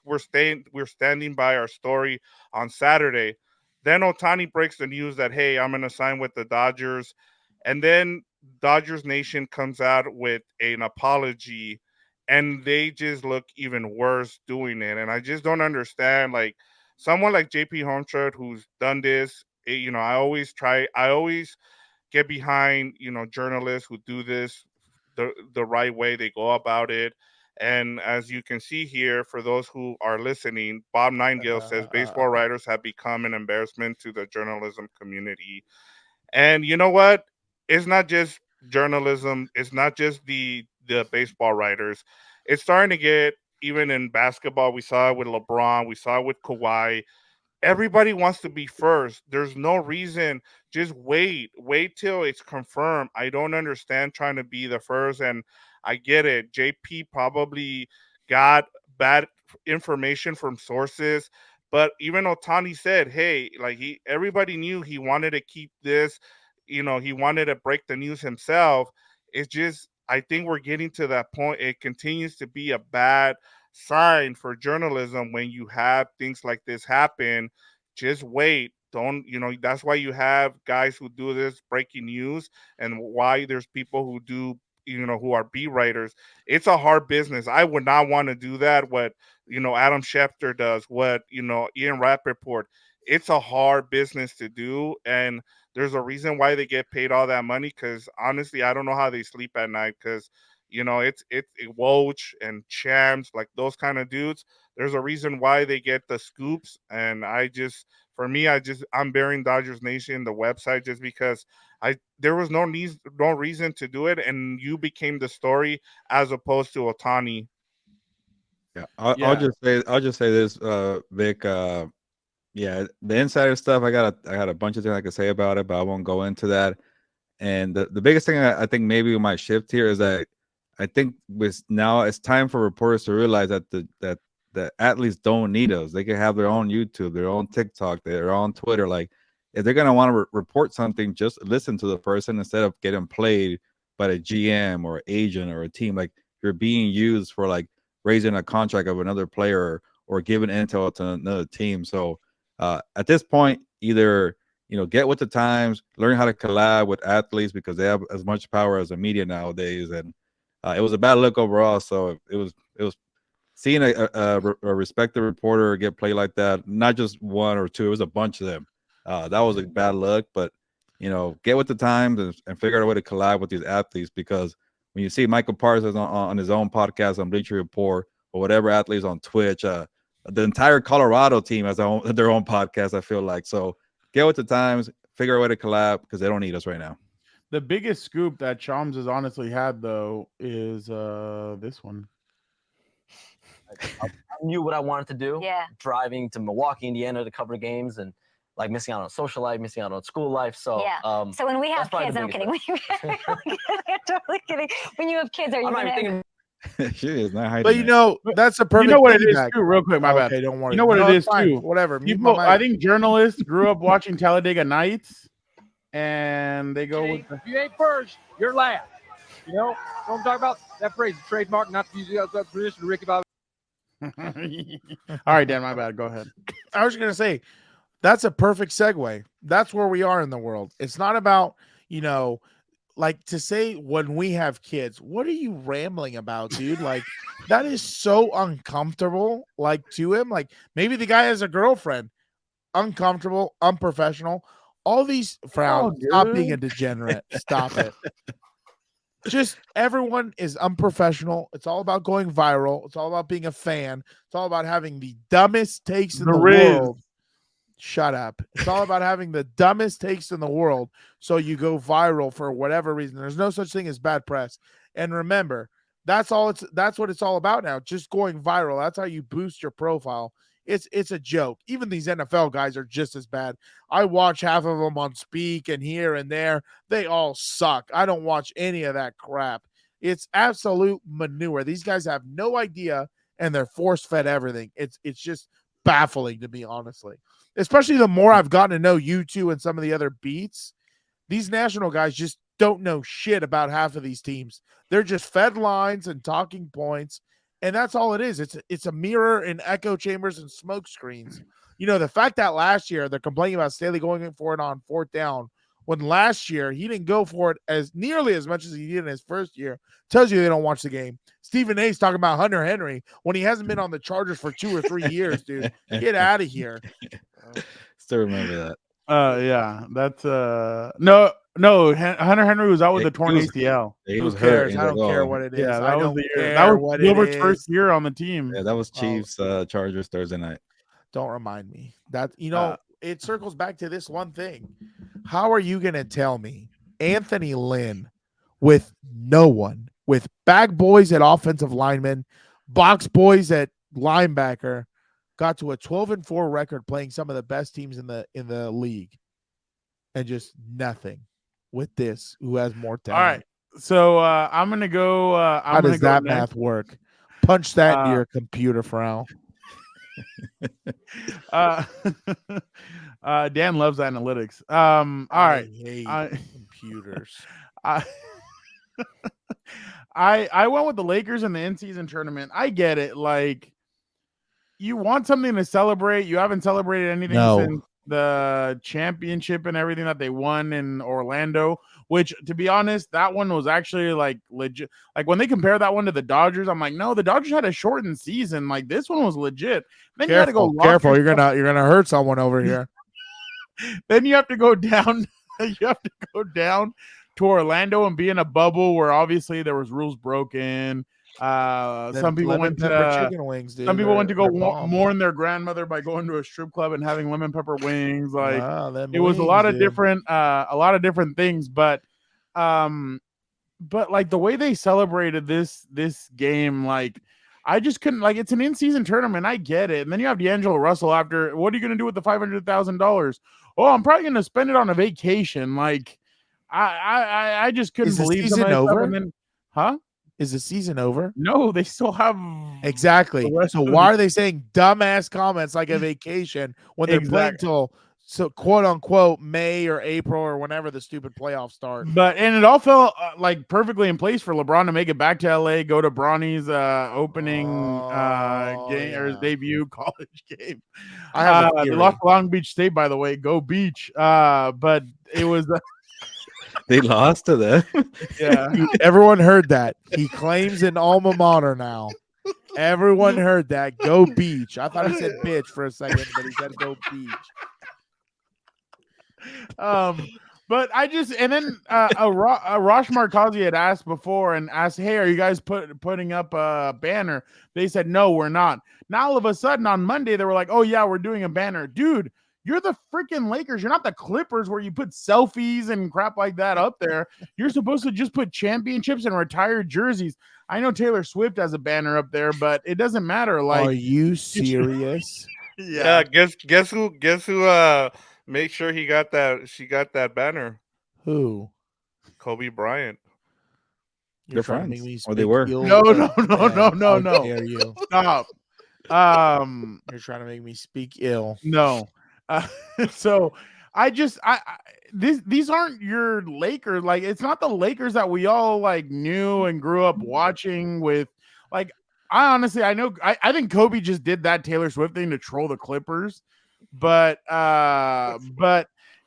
[SPEAKER 4] we're standing by our story on Saturday. Then Ohtani breaks the news that, hey, I'm going to sign with the Dodgers. And then Dodgers Nation comes out with an apology, and they just look even worse doing it. And I just don't understand, like, someone like JP Hornstra, who's done this, I always get behind, journalists who do this the right way. They go about it. And as you can see here, for those who are listening, Bob Nightingale says baseball writers have become an embarrassment to the journalism community. And you know what? It's not just journalism. It's not just the baseball writers. It's starting to get, even in basketball, we saw it with LeBron. We saw it with Kawhi. Everybody wants to be first. There's no reason. Just wait till it's confirmed. I don't understand trying to be the first. And I get it. JP probably got bad information from sources, but even Ohtani said, hey, like, everybody knew he wanted to keep this, he wanted to break the news himself. It's just, I think we're getting to that point. It continues to be a bad sign for journalism when you have things like this happen. Just wait. Don't, that's why you have guys who do this breaking news, and why there's people who do, who are beat writers. It's a hard business. I would not want to do that. What, Adam Schefter does, what, Ian Rappaport. It's a hard business to do. And there's a reason why they get paid all that money. Cause honestly, I don't know how they sleep at night. Cause it's Woj and Shams, like those kind of dudes. There's a reason why they get the scoops. And I'm bearing Dodgers Nation, the website, just because there was no reason to do it, and you became the story as opposed to Ohtani.
[SPEAKER 2] Yeah, I'll just say this, Vic. Yeah, the insider stuff. I got a bunch of things I could say about it, but I won't go into that. And the biggest thing I think maybe we might shift here is that I think now it's time for reporters to realize that the athletes don't need us. They can have their own YouTube, their own TikTok, their own Twitter. Like, if they're gonna want to report something, just listen to the person instead of getting played by a GM or agent or a team. Like, you're being used for like raising a contract of another player or giving intel to another team. So at this point, either get with the times, learn how to collab with athletes because they have as much power as the media nowadays. And it was a bad look overall. So it was seeing a respected reporter get played like that, not just one or two, it was a bunch of them. That was a bad look, but get with the times and figure out a way to collab with these athletes, because when you see Michael Parsons on his own podcast on Bleacher Report or whatever athletes on Twitch, the entire Colorado team has their own podcast, I feel like. So get with the times, figure out a way to collab because they don't need us right now.
[SPEAKER 1] The biggest scoop that Chams has honestly had, though, is this one.
[SPEAKER 12] I knew what I wanted to do.
[SPEAKER 13] Yeah.
[SPEAKER 12] Driving to Milwaukee, Indiana to cover games, and like missing out on social life, missing out on school life. So
[SPEAKER 13] yeah. So when we have kids, I'm kidding. I'm totally kidding. When you have kids, are you
[SPEAKER 12] thinking?
[SPEAKER 2] She is not hiding.
[SPEAKER 3] But that's a perfect.
[SPEAKER 1] You know what it is
[SPEAKER 3] piggyback.
[SPEAKER 1] too, real quick. My bad.
[SPEAKER 3] Okay, don't worry.
[SPEAKER 1] You know what it is
[SPEAKER 3] fine.
[SPEAKER 1] too.
[SPEAKER 3] Whatever.
[SPEAKER 1] People, I think journalists grew up watching Talladega Nights, and they go with.
[SPEAKER 14] If you ain't first, you're last. Don't talk about that phrase, trademark, not to use that position to Ricky Bobby.
[SPEAKER 1] All right, Dan, my bad. Go ahead.
[SPEAKER 3] I was going to say, that's a perfect segue. That's where we are in the world. It's not about, like, to say when we have kids, what are you rambling about, dude? Like, that is so uncomfortable, like, to him. Like, maybe the guy has a girlfriend. Uncomfortable, unprofessional. All these frowns. Stop being a degenerate. Stop it. Just everyone is unprofessional. It's all about going viral. It's all about being a fan. It's all about having the dumbest takes in the world. Shut up. It's all about having the dumbest takes in the world, so you go viral for whatever reason. There's no such thing as bad press. And remember, that's what it's all about now. Just going viral. That's how you boost your profile. It's a joke. Even these NFL guys are just as bad. I watch half of them on Speak and here and there. They all suck. I don't watch any of that crap. It's absolute manure. These guys have no idea, and they're force-fed everything. It's just baffling to me, honestly. Especially the more I've gotten to know you two and some of the other beats, these national guys just don't know shit about half of these teams. They're just fed lines and talking points. And that's all it is. It's a mirror and echo chambers and smoke screens. The fact that last year they're complaining about Staley going for it on fourth down, when last year he didn't go for it as nearly as much as he did in his first year, tells you they don't watch the game. Stephen A's talking about Hunter Henry when he hasn't been on the Chargers for 2 or 3 years, dude. Get out of here.
[SPEAKER 2] Still remember that.
[SPEAKER 1] Yeah, that's no. Hunter Henry was out with a torn ACL.
[SPEAKER 2] He was
[SPEAKER 3] hurt.
[SPEAKER 2] hurt.
[SPEAKER 3] I don't care what it is.
[SPEAKER 1] Yeah,
[SPEAKER 3] that was the year.
[SPEAKER 1] That was Gilbert's first year on the team.
[SPEAKER 2] Yeah, that was Chiefs Chargers Thursday night.
[SPEAKER 3] Don't remind me. That it circles back to this one thing. How are you gonna tell me Anthony Lynn with no one, with bag boys at offensive lineman, box boys at linebacker, got to a 12-4 record playing some of the best teams in the league, and just nothing with this who has more talent?
[SPEAKER 1] All right, so I'm gonna go.
[SPEAKER 3] How does that math work? Punch that into your computer, Frau.
[SPEAKER 1] Dan loves analytics. All right,
[SPEAKER 3] I hate computers.
[SPEAKER 1] I went with the Lakers in the in-season tournament. I get it. Like, you want something to celebrate. You haven't celebrated anything since the championship and everything that they won in Orlando, which, to be honest, that one was actually like legit. Like when they compare that one to the Dodgers, I'm like, no, the Dodgers had a shortened season. Like this one was legit. Then you had to go
[SPEAKER 3] Careful, you're gonna hurt someone over here.
[SPEAKER 1] Then you have to go down. You have to go down to Orlando and be in a bubble where obviously there was rules broken. Some people went to
[SPEAKER 3] chicken wings, dude.
[SPEAKER 1] some people went to go
[SPEAKER 3] They're bomb.
[SPEAKER 1] mourn their grandmother by going to a strip club and having lemon pepper wings. Like
[SPEAKER 3] Wow, them
[SPEAKER 1] it was a
[SPEAKER 3] wings,
[SPEAKER 1] lot of
[SPEAKER 3] dude.
[SPEAKER 1] different things, but like the way they celebrated this game, like I just couldn't. Like it's an in-season tournament, I get it. And then you have D'Angelo Russell after. What are you going to do with the $500,000? Oh, I'm probably going to spend it on a vacation. Like I just couldn't
[SPEAKER 3] Is the
[SPEAKER 1] believe
[SPEAKER 3] season
[SPEAKER 1] some of that stuff.
[SPEAKER 3] over?
[SPEAKER 1] And then, huh?
[SPEAKER 3] Is the season over?
[SPEAKER 1] No, they still have
[SPEAKER 3] Exactly.
[SPEAKER 1] the rest
[SPEAKER 3] So
[SPEAKER 1] of
[SPEAKER 3] why
[SPEAKER 1] the-
[SPEAKER 3] are they saying dumbass comments like a vacation when they're playing
[SPEAKER 1] Exactly.
[SPEAKER 3] till quote unquote May or April or whenever the stupid playoffs start?
[SPEAKER 1] But and it all fell like perfectly in place for LeBron to make it back to LA, go to Bronny's opening game or his debut college game.
[SPEAKER 3] I have a
[SPEAKER 1] They
[SPEAKER 3] theory.
[SPEAKER 1] lost to Long Beach State, by the way. Go Beach! But it was
[SPEAKER 2] They lost to them.
[SPEAKER 1] yeah.
[SPEAKER 3] Everyone heard that. He claims an alma mater now. Everyone heard that. Go Beach. I thought he said bitch for a second, but he said go Beach.
[SPEAKER 1] But I just and then Rosh Markazi had asked before and asked, "Hey, are you guys putting up a banner?" They said, "No, we're not." Now all of a sudden on Monday they were like, "Oh yeah, we're doing a banner." Dude, you're the freaking Lakers. You're not the Clippers where you put selfies and crap like that up there. You're supposed to just put championships and retired jerseys. I know Taylor Swift has a banner up there, but it doesn't matter. Like,
[SPEAKER 3] Are you serious?
[SPEAKER 4] Yeah, guess who made sure she got that banner?
[SPEAKER 3] Who?
[SPEAKER 4] Kobe Bryant.
[SPEAKER 2] They're
[SPEAKER 3] trying to
[SPEAKER 2] friends.
[SPEAKER 3] make me
[SPEAKER 2] Or they
[SPEAKER 3] speak
[SPEAKER 2] were.
[SPEAKER 3] ill
[SPEAKER 1] No,
[SPEAKER 3] of
[SPEAKER 1] no, no,
[SPEAKER 3] them.
[SPEAKER 1] no,
[SPEAKER 3] How
[SPEAKER 1] no.
[SPEAKER 3] dare you?
[SPEAKER 1] Stop.
[SPEAKER 3] You're trying to make me speak ill.
[SPEAKER 1] No. So these aren't your Lakers. Like it's not the Lakers that we all like knew and grew up watching with. Like I think Kobe just did that Taylor Swift thing to troll the Clippers. But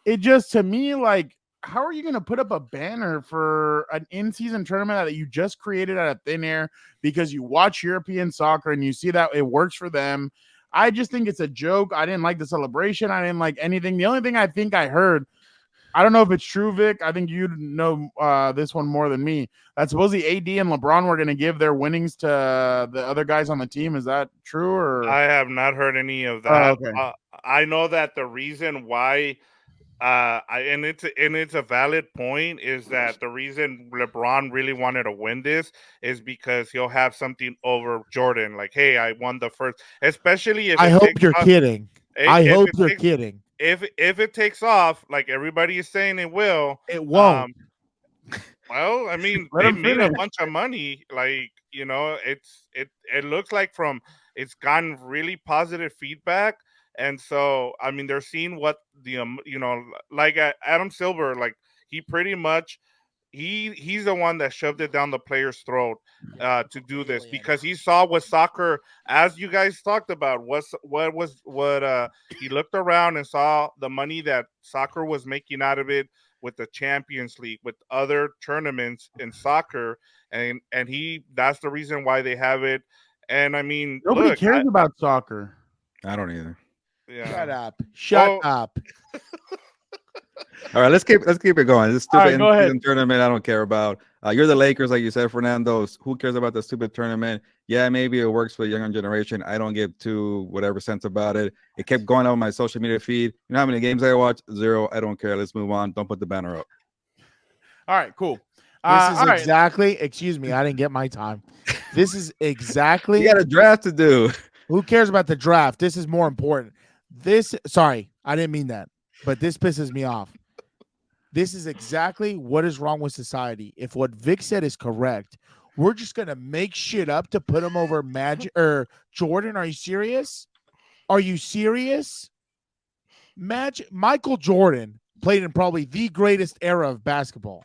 [SPEAKER 1] it just, to me, like, how are you going to put up a banner for an in-season tournament that you just created out of thin air because you watch European soccer and you see that it works for them? I just think it's a joke. I didn't like the celebration. I didn't like anything. The only thing I think I heard, I don't know if it's true, Vic. I think you'd know this one more than me. That supposedly AD and LeBron were going to give their winnings to the other guys on the team. Is that true? Or
[SPEAKER 4] I have not heard any of that.
[SPEAKER 1] Oh, okay.
[SPEAKER 4] I know that the reason why, and it's a valid point, is that the reason LeBron really wanted to win this is because he'll have something over Jordan. Like, hey, I won the first. Especially if
[SPEAKER 3] I
[SPEAKER 4] it
[SPEAKER 3] hope
[SPEAKER 4] takes
[SPEAKER 3] you're
[SPEAKER 4] off-
[SPEAKER 3] kidding. I
[SPEAKER 4] if
[SPEAKER 3] hope
[SPEAKER 4] it
[SPEAKER 3] you're
[SPEAKER 4] takes-
[SPEAKER 3] kidding.
[SPEAKER 4] If it takes off, like everybody is saying it will,
[SPEAKER 3] It won't.
[SPEAKER 4] Well, I mean,
[SPEAKER 1] Let
[SPEAKER 4] they
[SPEAKER 1] him
[SPEAKER 4] made a
[SPEAKER 1] finish.
[SPEAKER 4] bunch of money. Like, it looks like it's gotten really positive feedback. And so, I mean, they're seeing what like Adam Silver, like he pretty much, he's the one that shoved it down the player's throat to do this, because he saw what soccer, as you guys talked about, he looked around and saw the money that soccer was making out of it with the Champions League, with other tournaments in soccer, and that's the reason why they have it. And I mean,
[SPEAKER 1] nobody
[SPEAKER 4] look,
[SPEAKER 1] cares about soccer.
[SPEAKER 2] I don't either.
[SPEAKER 4] yeah.
[SPEAKER 3] Shut up. Shut up.
[SPEAKER 2] All right, let's keep it going. This
[SPEAKER 1] All right,
[SPEAKER 2] stupid
[SPEAKER 1] go ahead.
[SPEAKER 2] in-season tournament, I don't care about. You're the Lakers, like you said, Fernando. Who cares about the stupid tournament? Yeah, maybe it works for the younger generation. I don't give two whatever cents about it. It kept going on my social media feed. You know how many games I watch? 0. I don't care. Let's move on. Don't put the banner up.
[SPEAKER 1] All right, cool.
[SPEAKER 3] This
[SPEAKER 1] all
[SPEAKER 3] is
[SPEAKER 1] right.
[SPEAKER 3] exactly, excuse me, I didn't get my time. This is exactly.
[SPEAKER 2] You got a draft to do.
[SPEAKER 3] Who cares about the draft? This is more important. Sorry, I didn't mean that, but this pisses me off. This is exactly what is wrong with society. If what Vic said is correct, we're just going to make shit up to put him over Magic or Jordan. Are you serious? Are you serious? Michael Jordan played in probably the greatest era of basketball.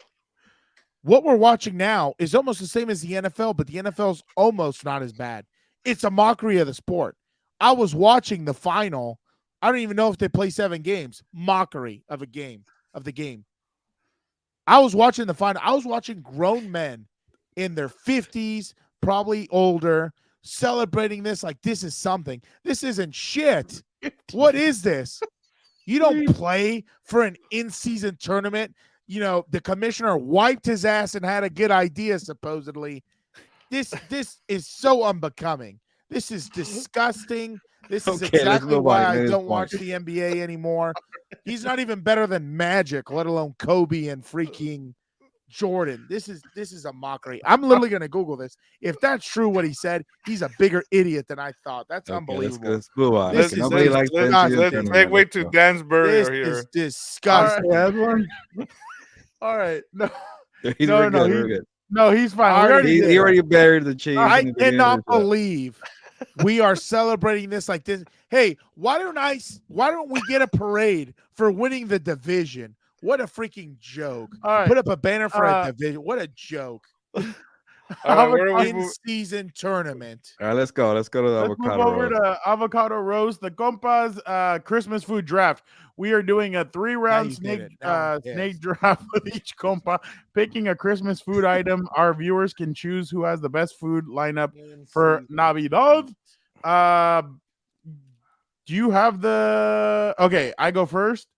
[SPEAKER 3] What we're watching now is almost the same as the NFL, but the NFL's almost not as bad. It's a mockery of the sport. I was watching the final. I don't even know if they play 7 games. Mockery of the game. I was watching the final. I was watching grown men in their 50s, probably older, celebrating this like this is something. This isn't shit. What is this? You don't play for an in-season tournament. You know, the commissioner wiped his ass and had a good idea, supposedly. This is so unbecoming. This is disgusting. This is exactly why I don't watch the NBA anymore. He's not even better than Magic, let alone Kobe and freaking Jordan. This is a mockery. I'm literally going to Google this. If that's true what he said, he's a bigger idiot than I thought. That's unbelievable.
[SPEAKER 2] Let's move on.
[SPEAKER 4] Let's segue to Dan's burial here.
[SPEAKER 3] This is disgusting.
[SPEAKER 1] All right. No,
[SPEAKER 2] He's good.
[SPEAKER 1] No, he's fine.
[SPEAKER 2] He already buried the Chiefs.
[SPEAKER 3] I cannot believe we are celebrating this like this. Hey, why don't we get a parade for winning the division? What a freaking joke.
[SPEAKER 1] All right.
[SPEAKER 3] Put up a banner for a division. What a joke. In-season tournament.
[SPEAKER 2] All right, let's go. Let's go to the Avocado
[SPEAKER 1] Roast. Move over to Avocado Roast, the Compas Christmas food draft. We are doing a 3-round snake draft with each compa, picking a Christmas food item. Our viewers can choose who has the best food lineup for Navidad. Do you have the... Okay, I go first.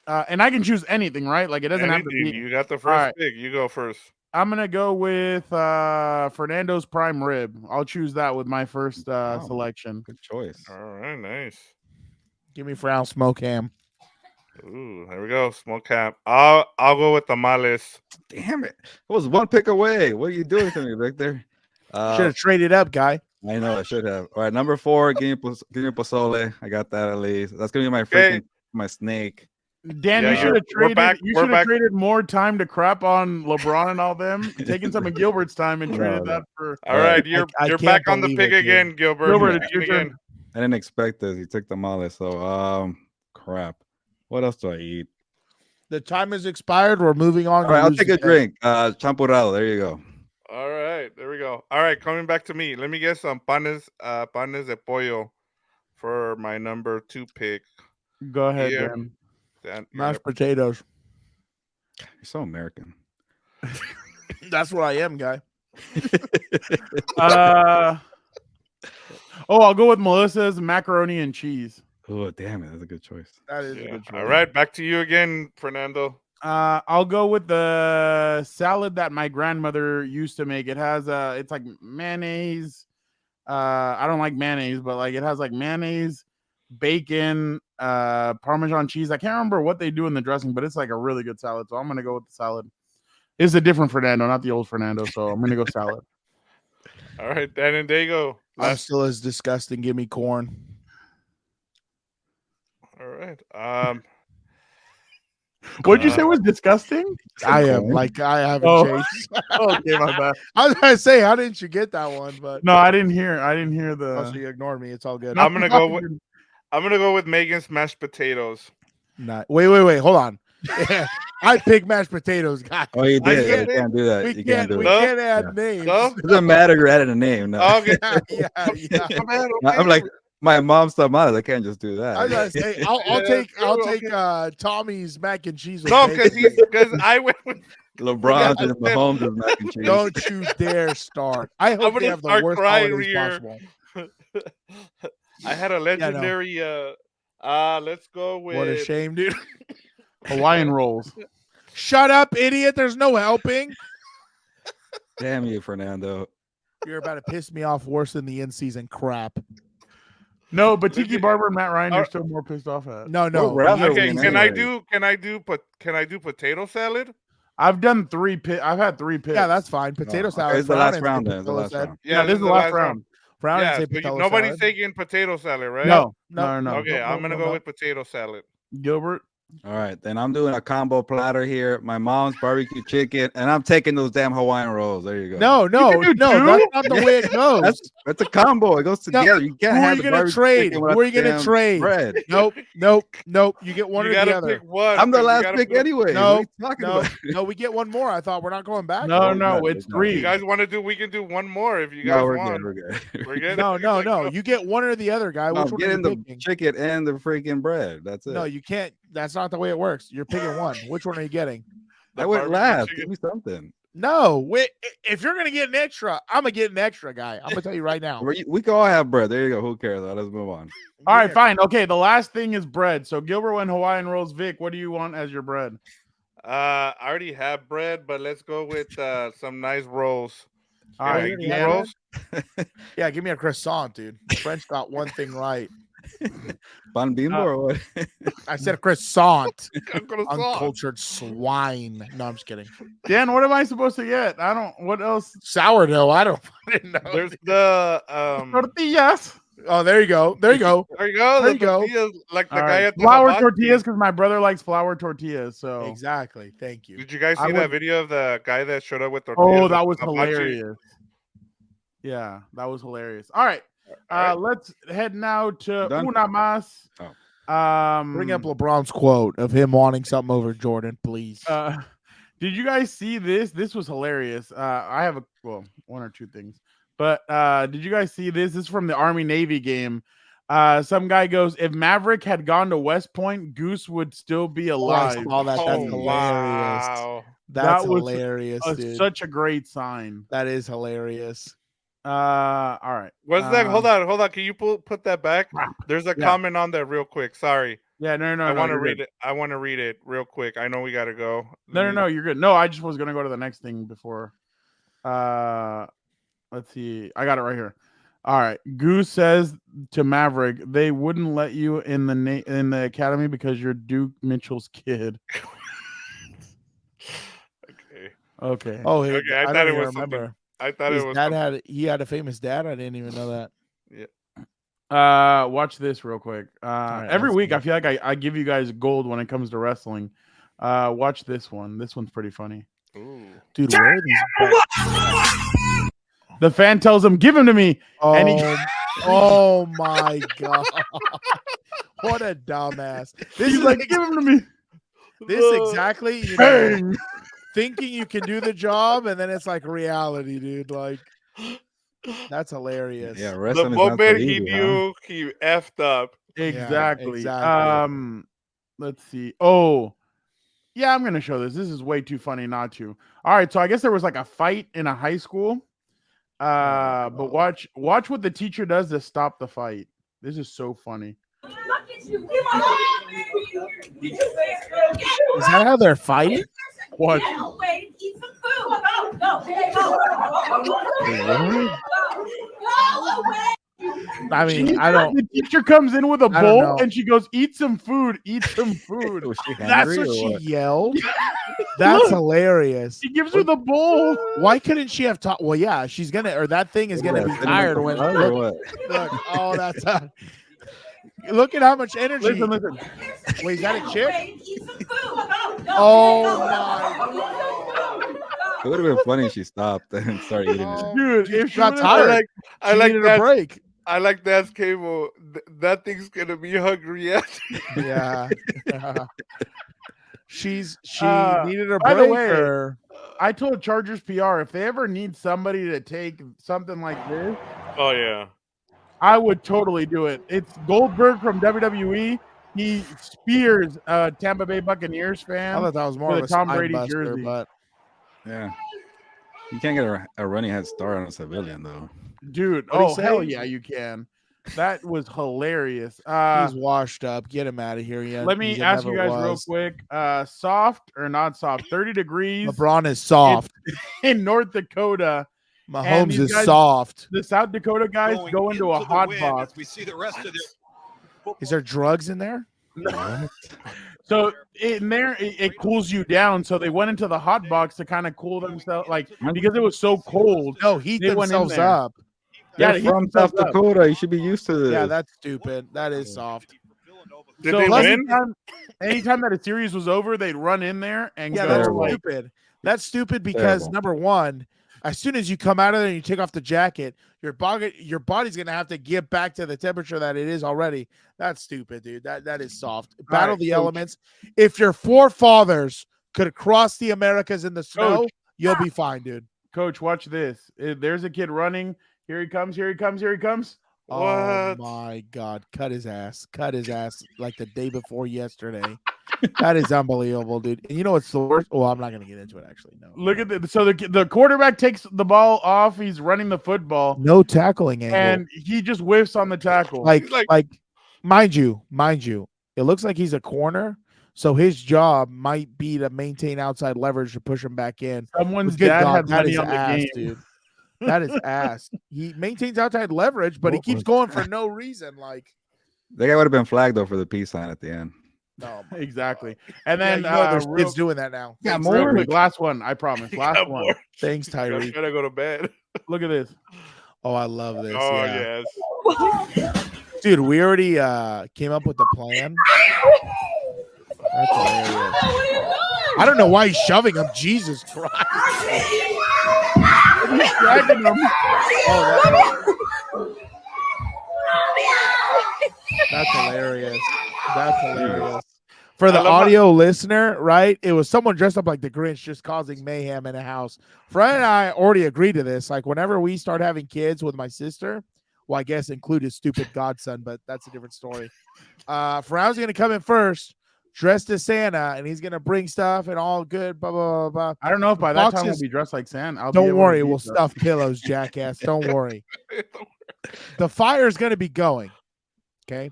[SPEAKER 1] And I can choose anything, right? Like, it doesn't have to be...
[SPEAKER 4] You got the first pick. You go first.
[SPEAKER 1] I'm going to go with Fernando's prime rib. I'll choose that with my first selection.
[SPEAKER 2] Good choice.
[SPEAKER 4] All right, nice.
[SPEAKER 3] Give me Frown Smoke Ham.
[SPEAKER 4] Ooh, there we go. Smoke ham. I'll go with tamales.
[SPEAKER 2] Damn it. I was one pick away. What are you doing to me, Victor?
[SPEAKER 3] Should have traded up, guy.
[SPEAKER 2] I know I should have. All right, number 4, give me pozole. I got that at least. That's going to be my freaking my snake.
[SPEAKER 1] Dan, you should have traded. You should have traded more time to crap on LeBron and all them, taking some of Gilbert's time and traded that for.
[SPEAKER 4] All right, you're back on the pick again, Gilbert.
[SPEAKER 1] Gilbert, it's your turn.
[SPEAKER 2] I didn't expect this. He took the tamales. So crap. What else do I eat?
[SPEAKER 3] The time has expired. We're moving on.
[SPEAKER 2] All right, I'll take a drink. Champurrado. There you go.
[SPEAKER 4] All right, there we go. All right, coming back to me. Let me get some panes de pollo for my number 2 pick.
[SPEAKER 1] Go ahead,
[SPEAKER 4] Dan.
[SPEAKER 3] Mashed potatoes.
[SPEAKER 2] You're so American.
[SPEAKER 3] That's what I am, guy.
[SPEAKER 1] I'll go with Melissa's macaroni and cheese.
[SPEAKER 2] Oh, damn it. That's a good choice.
[SPEAKER 3] That is a good choice.
[SPEAKER 4] All right, back to you again, Fernando.
[SPEAKER 1] I'll go with the salad that my grandmother used to make. It has it's like mayonnaise. I don't like mayonnaise, but like it has like mayonnaise, bacon, Parmesan cheese. I can't remember what they do in the dressing, but it's like a really good salad. So I'm gonna go with the salad. It's a different Fernando, not the old Fernando. So I'm gonna go salad.
[SPEAKER 4] All right, Dan and Daygo.
[SPEAKER 3] I'm still as disgusting. Give me corn.
[SPEAKER 4] All right.
[SPEAKER 1] What'd you say was disgusting?
[SPEAKER 3] I am like I haven't changed.
[SPEAKER 1] Okay, my bad.
[SPEAKER 3] I was gonna say, how didn't you get that one? But
[SPEAKER 1] no, I didn't hear the.
[SPEAKER 3] Oh, so you ignored me. It's all good.
[SPEAKER 4] I'm gonna go with Megan's mashed potatoes.
[SPEAKER 3] Wait. Hold on. Yeah, I picked mashed potatoes, guys.
[SPEAKER 2] Oh, you did. You can't do that.
[SPEAKER 3] We can't add names.
[SPEAKER 4] No?
[SPEAKER 2] It doesn't matter. You're adding a name. No.
[SPEAKER 4] Okay.
[SPEAKER 3] Yeah.
[SPEAKER 2] I'm like my mom's tamales. I can't just do that.
[SPEAKER 3] I was gonna say, I'll take Tommy's mac and cheese.
[SPEAKER 4] No, because I went with
[SPEAKER 2] LeBron and Mahomes and mac and cheese.
[SPEAKER 3] Don't you dare start. I hope they have the worst holidays possible.
[SPEAKER 4] I had a legendary. Let's go with.
[SPEAKER 3] What a shame, dude.
[SPEAKER 1] Hawaiian rolls.
[SPEAKER 3] Shut up, idiot. There's no helping.
[SPEAKER 2] Damn you, Fernando.
[SPEAKER 3] You're about to piss me off worse than the in-season crap.
[SPEAKER 1] No, but Tiki Barber and Matt Ryan are still more pissed off at.
[SPEAKER 3] No.
[SPEAKER 4] Okay, can I do potato salad?
[SPEAKER 1] I've done 3 picks. I've had 3 picks.
[SPEAKER 3] Yeah, that's fine. Potato salad.
[SPEAKER 2] It's the last round. Then. The last round.
[SPEAKER 4] Yeah,
[SPEAKER 1] this is the last round.
[SPEAKER 4] Nobody's taking potato salad, right?
[SPEAKER 1] No.
[SPEAKER 4] Okay, I'm gonna go with potato salad.
[SPEAKER 1] Gilbert.
[SPEAKER 2] All right, then I'm doing a combo platter here. My mom's barbecue chicken, and I'm taking those damn Hawaiian rolls. There you go.
[SPEAKER 3] No, that's not the way it goes.
[SPEAKER 2] That's a combo. It goes together. You can't
[SPEAKER 3] Who are
[SPEAKER 2] have
[SPEAKER 3] you
[SPEAKER 2] the
[SPEAKER 3] gonna
[SPEAKER 2] barbecue
[SPEAKER 3] trade?
[SPEAKER 2] chicken
[SPEAKER 3] Who
[SPEAKER 2] without
[SPEAKER 3] are you
[SPEAKER 2] the
[SPEAKER 3] gonna
[SPEAKER 2] damn
[SPEAKER 3] trade?
[SPEAKER 2] bread.
[SPEAKER 3] Nope. You get one
[SPEAKER 4] You
[SPEAKER 3] or the
[SPEAKER 4] gotta
[SPEAKER 3] other.
[SPEAKER 4] pick one.
[SPEAKER 2] I'm the
[SPEAKER 4] 'cause you
[SPEAKER 2] last
[SPEAKER 4] gotta
[SPEAKER 2] pick
[SPEAKER 4] put-
[SPEAKER 2] anyway.
[SPEAKER 3] No,
[SPEAKER 2] what are you talking about?
[SPEAKER 3] No, we get one more. I thought we're not going back.
[SPEAKER 1] No, it's
[SPEAKER 2] no.
[SPEAKER 1] three.
[SPEAKER 4] You guys want to do? We can do one more if you
[SPEAKER 2] No,
[SPEAKER 4] guys
[SPEAKER 2] we're
[SPEAKER 4] want.
[SPEAKER 2] good. We're good.
[SPEAKER 4] We're good.
[SPEAKER 3] No. You get one or the other, guy.
[SPEAKER 2] No,
[SPEAKER 3] Which
[SPEAKER 2] I'm
[SPEAKER 3] one are you
[SPEAKER 2] getting the
[SPEAKER 3] picking?
[SPEAKER 2] chicken and the freaking bread. That's it.
[SPEAKER 3] No, you can't. That's not the way it works. You're picking one. Which one are you getting?
[SPEAKER 2] I went
[SPEAKER 4] barbecue
[SPEAKER 2] last.
[SPEAKER 4] chicken.
[SPEAKER 2] Give me something.
[SPEAKER 3] No, wait. If you're gonna get an extra, I'm gonna get an extra, guy. I'm gonna tell you right now.
[SPEAKER 2] We can all have bread. There you go. Who cares? Let's move on.
[SPEAKER 1] All right, fine. Okay, the last thing is bread. So Gilbert went Hawaiian rolls. Vic, what do you want as your bread?
[SPEAKER 4] I already have bread, but let's go with some nice rolls.
[SPEAKER 1] All right,
[SPEAKER 3] you already
[SPEAKER 4] eat
[SPEAKER 3] have
[SPEAKER 4] rolls.
[SPEAKER 3] Yeah, give me a croissant, dude. The French got one thing right.
[SPEAKER 2] Pan bimbo or what?
[SPEAKER 3] I said a croissant.
[SPEAKER 4] Croissant.
[SPEAKER 3] Uncultured swine. No, I'm just kidding.
[SPEAKER 1] Dan, what am I supposed to get? I don't. What else?
[SPEAKER 3] Sourdough. I don't know.
[SPEAKER 4] There's the
[SPEAKER 1] Tortillas.
[SPEAKER 3] Oh, there you go. There you go.
[SPEAKER 4] There you go.
[SPEAKER 3] There
[SPEAKER 4] The
[SPEAKER 3] you go.
[SPEAKER 4] tortillas, like the
[SPEAKER 1] All
[SPEAKER 4] guy
[SPEAKER 1] right.
[SPEAKER 4] at the
[SPEAKER 1] Flour
[SPEAKER 4] hibachi.
[SPEAKER 1] tortillas because my brother likes flour tortillas. So
[SPEAKER 3] Exactly. Thank you.
[SPEAKER 4] Did you guys
[SPEAKER 1] I
[SPEAKER 4] see that
[SPEAKER 1] would-
[SPEAKER 4] video of the guy that showed up with tortillas?
[SPEAKER 1] Oh,
[SPEAKER 4] at
[SPEAKER 1] that was
[SPEAKER 4] the hibachi?
[SPEAKER 1] hilarious. Yeah, that was hilarious. All right. Let's head now to
[SPEAKER 2] Done?
[SPEAKER 1] Una Mas.
[SPEAKER 3] Bring up LeBron's quote of him wanting something over Jordan, please.
[SPEAKER 1] Did you guys see this? This was hilarious. I have one or two things, but did you guys see this? This is from the Army Navy game. Some guy goes, if Maverick had gone to West Point, Goose would still be alive.
[SPEAKER 3] I saw that. That's hilarious.
[SPEAKER 4] Wow.
[SPEAKER 3] That's
[SPEAKER 1] That was
[SPEAKER 3] hilarious, dude.
[SPEAKER 1] Such a great sign.
[SPEAKER 3] That is hilarious.
[SPEAKER 1] All right.
[SPEAKER 4] What's that? Hold on. Can you put that back? There's a
[SPEAKER 1] Yeah.
[SPEAKER 4] comment on there real quick. Sorry.
[SPEAKER 1] Yeah, no.
[SPEAKER 4] I want to
[SPEAKER 1] you're
[SPEAKER 4] read
[SPEAKER 1] good.
[SPEAKER 4] it. I want to read it real quick. I know we got to go.
[SPEAKER 1] No, you're good. No, I just was gonna go to the next thing before. Let's see. I got it right here. All right. Goose says to Maverick, they wouldn't let you in the academy because you're Duke Mitchell's kid. Okay.
[SPEAKER 3] Oh,
[SPEAKER 4] Okay, I
[SPEAKER 3] don't
[SPEAKER 4] thought it
[SPEAKER 3] even
[SPEAKER 4] was something.
[SPEAKER 3] remember.
[SPEAKER 4] I thought
[SPEAKER 3] His
[SPEAKER 4] it was.
[SPEAKER 3] dad he had a famous dad. I didn't even know that.
[SPEAKER 4] Yeah.
[SPEAKER 1] Watch this real quick.
[SPEAKER 3] right,
[SPEAKER 1] Every
[SPEAKER 3] let's
[SPEAKER 1] week
[SPEAKER 3] go.
[SPEAKER 1] I feel like I give you guys gold when it comes to wrestling. Watch this one. This one's pretty funny.
[SPEAKER 4] Ooh.
[SPEAKER 3] Dude, where are these?
[SPEAKER 1] The fan tells him, "Give him to me," and he
[SPEAKER 3] Oh my god! What a dumbass! This
[SPEAKER 1] he's
[SPEAKER 3] is
[SPEAKER 1] like, "Give him to me."
[SPEAKER 3] this exactly. You know,
[SPEAKER 1] Bang.
[SPEAKER 3] thinking you can do the job, and then it's like reality, dude. Like that's hilarious.
[SPEAKER 2] Yeah,
[SPEAKER 4] The
[SPEAKER 2] wrestling is not so
[SPEAKER 4] moment he
[SPEAKER 2] easy,
[SPEAKER 4] knew, he effed up.
[SPEAKER 1] Exactly.
[SPEAKER 3] exactly.
[SPEAKER 1] Let's see. Oh, yeah, I'm gonna show this. This is way too funny not to. All right, so I guess there was like a fight in a high school. But watch what the teacher does to stop the fight. This is so funny.
[SPEAKER 3] Is that how they're fighting?
[SPEAKER 1] Watch.
[SPEAKER 3] I mean, I don't.
[SPEAKER 1] The teacher comes in with a
[SPEAKER 3] I don't
[SPEAKER 1] bowl
[SPEAKER 3] know.
[SPEAKER 1] and she goes, "Eat some food. Eat some food."
[SPEAKER 2] Was she
[SPEAKER 3] That's
[SPEAKER 2] hungry
[SPEAKER 3] what
[SPEAKER 2] or
[SPEAKER 3] she
[SPEAKER 2] what?
[SPEAKER 3] yelled. That's hilarious.
[SPEAKER 1] She gives her the bowl.
[SPEAKER 3] Why couldn't she have taught? Well, yeah, she's gonna, or that thing is gonna be
[SPEAKER 2] Yeah, cinnamon
[SPEAKER 3] tired when.
[SPEAKER 2] toast or
[SPEAKER 3] Look,
[SPEAKER 2] what?
[SPEAKER 3] oh, that's. Look at how much energy.
[SPEAKER 1] Listen.
[SPEAKER 3] Wait, is that a chick? Oh my!
[SPEAKER 2] It would have been funny if she stopped and started eating it.
[SPEAKER 1] Dude,
[SPEAKER 3] Dude,
[SPEAKER 1] if
[SPEAKER 3] she
[SPEAKER 1] she
[SPEAKER 3] got
[SPEAKER 1] would've-
[SPEAKER 3] tired.
[SPEAKER 4] I
[SPEAKER 3] She
[SPEAKER 4] like
[SPEAKER 3] needed a
[SPEAKER 4] that.
[SPEAKER 3] break.
[SPEAKER 4] I like that's cable. That thing's gonna be hungry yet.
[SPEAKER 3] Yeah. She needed a
[SPEAKER 1] by
[SPEAKER 3] break.
[SPEAKER 1] the way,
[SPEAKER 3] or...
[SPEAKER 1] I told Chargers PR if they ever need somebody to take something like this,
[SPEAKER 4] Oh yeah.
[SPEAKER 1] I would totally do it. It's Goldberg from WWE. He spears a Tampa Bay Buccaneers fan.
[SPEAKER 3] I thought that was more
[SPEAKER 1] with
[SPEAKER 3] of
[SPEAKER 1] a
[SPEAKER 3] a
[SPEAKER 1] Tom
[SPEAKER 3] spine
[SPEAKER 1] Brady
[SPEAKER 3] buster,
[SPEAKER 1] jersey.
[SPEAKER 3] but
[SPEAKER 2] Yeah. You can't get a running head start on a civilian though.
[SPEAKER 1] Dude,
[SPEAKER 3] What'd he
[SPEAKER 1] oh hell
[SPEAKER 3] say?
[SPEAKER 1] yeah, you can. That was hilarious.
[SPEAKER 3] he's washed up. Get him out of here. Yeah,
[SPEAKER 1] Let me ask you guys real quick. Soft or not soft? 30 degrees
[SPEAKER 3] LeBron is soft.
[SPEAKER 1] in North Dakota. and
[SPEAKER 3] Mahomes
[SPEAKER 1] these
[SPEAKER 3] is
[SPEAKER 1] guys-
[SPEAKER 3] soft.
[SPEAKER 1] The South Dakota guys go into a hot box.
[SPEAKER 15] We see the rest of their
[SPEAKER 3] Is there drugs in there?
[SPEAKER 1] So in there, it cools you down. So they went into the hot box to kind of cool themselves, like because it was so cold.
[SPEAKER 3] No, heat
[SPEAKER 1] They went in
[SPEAKER 3] themselves
[SPEAKER 1] there.
[SPEAKER 3] up.
[SPEAKER 1] Yeah,
[SPEAKER 2] They're
[SPEAKER 1] heat
[SPEAKER 2] from South
[SPEAKER 1] themselves up.
[SPEAKER 2] Dakota. You should be used to this.
[SPEAKER 3] Yeah, that's stupid. That is soft.
[SPEAKER 4] Did they win?
[SPEAKER 1] Anytime that a series was over, they'd run in there and
[SPEAKER 3] Yeah,
[SPEAKER 1] go
[SPEAKER 3] that's
[SPEAKER 1] like,
[SPEAKER 3] stupid. That's stupid because
[SPEAKER 2] Terrible.
[SPEAKER 3] number one, as soon as you come out of there and you take off the jacket, your body's gonna have to get back to the temperature that it is already. That's stupid, dude. That is soft. Battle
[SPEAKER 1] right,
[SPEAKER 3] the
[SPEAKER 1] Coach.
[SPEAKER 3] elements. If your forefathers could cross the Americas in the snow,
[SPEAKER 1] Coach.
[SPEAKER 3] you'll be fine, dude.
[SPEAKER 1] Coach, watch this. There's a kid running. Here he comes. Here he comes. Here he comes.
[SPEAKER 3] Oh my God. Cut his ass like the day before yesterday. That is unbelievable, dude. And you know what's the worst? Well, I'm not going to get into it, actually. No.
[SPEAKER 1] Look at the so the quarterback takes the ball off. He's running the football.
[SPEAKER 3] No tackling angle.
[SPEAKER 1] And he just whiffs on the tackle.
[SPEAKER 3] Like mind you, it looks like he's a corner. So his job might be to maintain outside leverage to push him back in.
[SPEAKER 1] Someone's
[SPEAKER 3] Good
[SPEAKER 1] dad
[SPEAKER 3] God,
[SPEAKER 1] had
[SPEAKER 3] that
[SPEAKER 1] money
[SPEAKER 3] is
[SPEAKER 1] on the
[SPEAKER 3] ass,
[SPEAKER 1] game.
[SPEAKER 3] dude. That is ass. He maintains outside leverage, but he keeps going for no reason. Like
[SPEAKER 2] That guy would have been flagged though for the peace sign at the end.
[SPEAKER 3] no,
[SPEAKER 1] Exactly. And then
[SPEAKER 3] there's kids doing that now.
[SPEAKER 2] Yeah,
[SPEAKER 3] Thanks,
[SPEAKER 2] more.
[SPEAKER 3] Tyreek.
[SPEAKER 1] last one, I promise. Last one.
[SPEAKER 3] Thanks,
[SPEAKER 4] I'm
[SPEAKER 3] Tyreek.
[SPEAKER 4] trying to go to bed.
[SPEAKER 1] Look at this.
[SPEAKER 3] Oh, I love this.
[SPEAKER 4] Oh
[SPEAKER 3] yeah.
[SPEAKER 4] yes.
[SPEAKER 3] Dude, we already came up with the plan. That's hilarious. I don't know why he's shoving him. Jesus Christ.
[SPEAKER 1] He's dragging him.
[SPEAKER 3] That's hilarious. That's hilarious. For the audio listener, right? It was someone dressed up like the Grinch just causing mayhem in a house. Fred and I already agreed to this. Like whenever we start having kids with my sister, well, I guess include his stupid godson, but that's a different story. Frown's going to come in first, dressed as Santa, and he's going to bring stuff and all good, blah, blah, blah, blah.
[SPEAKER 1] I don't know if by that time we'll
[SPEAKER 3] Boxes-
[SPEAKER 1] be dressed like Santa.
[SPEAKER 3] Don't worry, we'll stuff pillows, jackass. Don't worry. The fire's going to be going. Okay.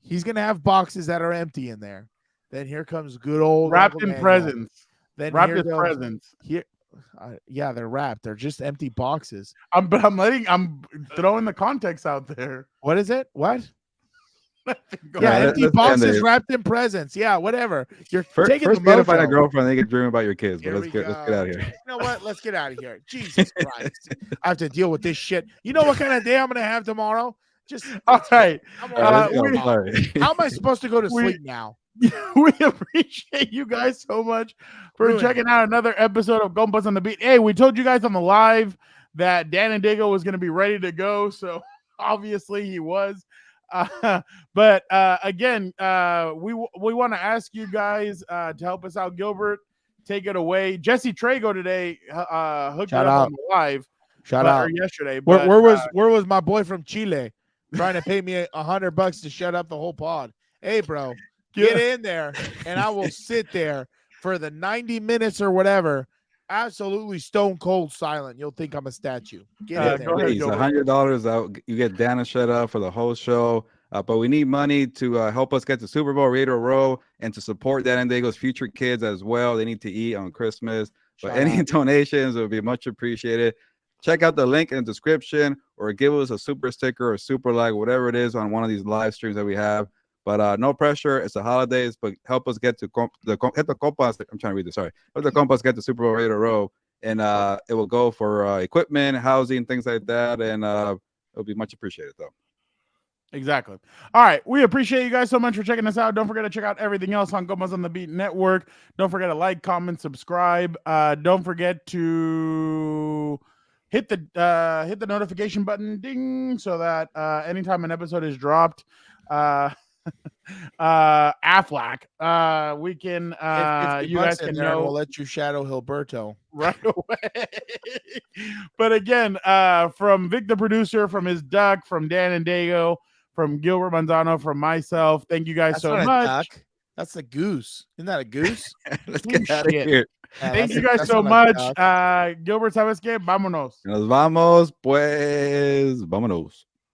[SPEAKER 3] He's going to have boxes that are empty in there. Then here comes good old
[SPEAKER 1] wrapped
[SPEAKER 3] Uncle
[SPEAKER 1] in
[SPEAKER 3] Manuel.
[SPEAKER 1] presents.
[SPEAKER 3] Then
[SPEAKER 1] Wrapped
[SPEAKER 3] here
[SPEAKER 1] with
[SPEAKER 3] goes-
[SPEAKER 1] presents.
[SPEAKER 3] Here, yeah, they're wrapped. They're just empty boxes.
[SPEAKER 1] I'm throwing the context out there.
[SPEAKER 3] What is it? What?
[SPEAKER 1] Go
[SPEAKER 3] Yeah,
[SPEAKER 1] ahead.
[SPEAKER 3] empty
[SPEAKER 2] let's
[SPEAKER 3] boxes
[SPEAKER 2] end it.
[SPEAKER 3] wraft in presents. Yeah, whatever. You're
[SPEAKER 2] First,
[SPEAKER 3] taking
[SPEAKER 2] first
[SPEAKER 3] the
[SPEAKER 2] you gotta find a
[SPEAKER 3] mojo.
[SPEAKER 2] girlfriend, then you can dream about your kids. But
[SPEAKER 3] Here
[SPEAKER 2] let's
[SPEAKER 3] we
[SPEAKER 2] get out of here.
[SPEAKER 3] You know what? Let's get out of here. Jesus Christ. I have to deal with this shit. You know what kind of day I'm going to have tomorrow? Just
[SPEAKER 1] All right.
[SPEAKER 3] I'm
[SPEAKER 2] Let's
[SPEAKER 3] already-
[SPEAKER 2] go. Sorry.
[SPEAKER 3] how am I supposed to go to
[SPEAKER 1] We-
[SPEAKER 3] sleep now?
[SPEAKER 1] We appreciate you guys so much for
[SPEAKER 3] Ruined.
[SPEAKER 1] checking out another episode of Compas on the Beat. Hey, we told you guys on the live that Dan and Daygo was going to be ready to go, so obviously he was. But again, we want to ask you guys to help us out. Gilbert, take it away. Jesse Trago today hooked
[SPEAKER 3] Shout
[SPEAKER 1] it up
[SPEAKER 3] out.
[SPEAKER 1] on the live.
[SPEAKER 3] Shout
[SPEAKER 1] or
[SPEAKER 3] out.
[SPEAKER 1] yesterday.
[SPEAKER 3] Where,
[SPEAKER 1] But,
[SPEAKER 3] where was my boy from Chile trying to pay me $100 to shut up the whole pod? Hey, bro, get in there, and I will sit there for the 90 minutes or whatever, absolutely stone cold silent. You'll think I'm a statue. Get in there.
[SPEAKER 1] go ahead,
[SPEAKER 2] Please,
[SPEAKER 1] Gilbert.
[SPEAKER 2] $100 out. You get Dana shut up for the whole show. But we need money to help us get to Super Bowl Radio Row and to support Dan and Daygo's future kids as well. They need to eat on Christmas. But
[SPEAKER 3] Shout
[SPEAKER 2] any
[SPEAKER 3] out.
[SPEAKER 2] donations would be much appreciated. Check out the link in the description or give us a super sticker or super like, whatever it is on one of these live streams that we have. But no pressure. It's the holidays, but help us get to the Compas. I'm trying to read this. Sorry. Help the Compas get to Super Bowl Radio Row. And it will go for equipment, housing, things like that. And it'll be much appreciated, though.
[SPEAKER 1] Exactly. All right. We appreciate you guys so much for checking us out. Don't forget to check out everything else on Compas on the Beat Network. Don't forget to like, comment, subscribe. Don't forget to hit the notification button, ding, so that anytime an episode is dropped, Aflac, we can
[SPEAKER 3] If
[SPEAKER 1] you guys can know.
[SPEAKER 3] We'll let you shadow Gilberto
[SPEAKER 1] right away. But again, from Vic the producer, from his duck, from Dan and Daygo, from Gilbert Manzano, from myself, thank you guys
[SPEAKER 3] That's
[SPEAKER 1] so
[SPEAKER 3] not a
[SPEAKER 1] much.
[SPEAKER 3] duck. That's a goose. Isn't that a goose?
[SPEAKER 2] Let's get out of
[SPEAKER 1] Shit.
[SPEAKER 2] here.
[SPEAKER 1] Thank you guys so much. Gilbert, ¿sabes qué? Vámonos.
[SPEAKER 2] Nos vamos, pues, vámonos.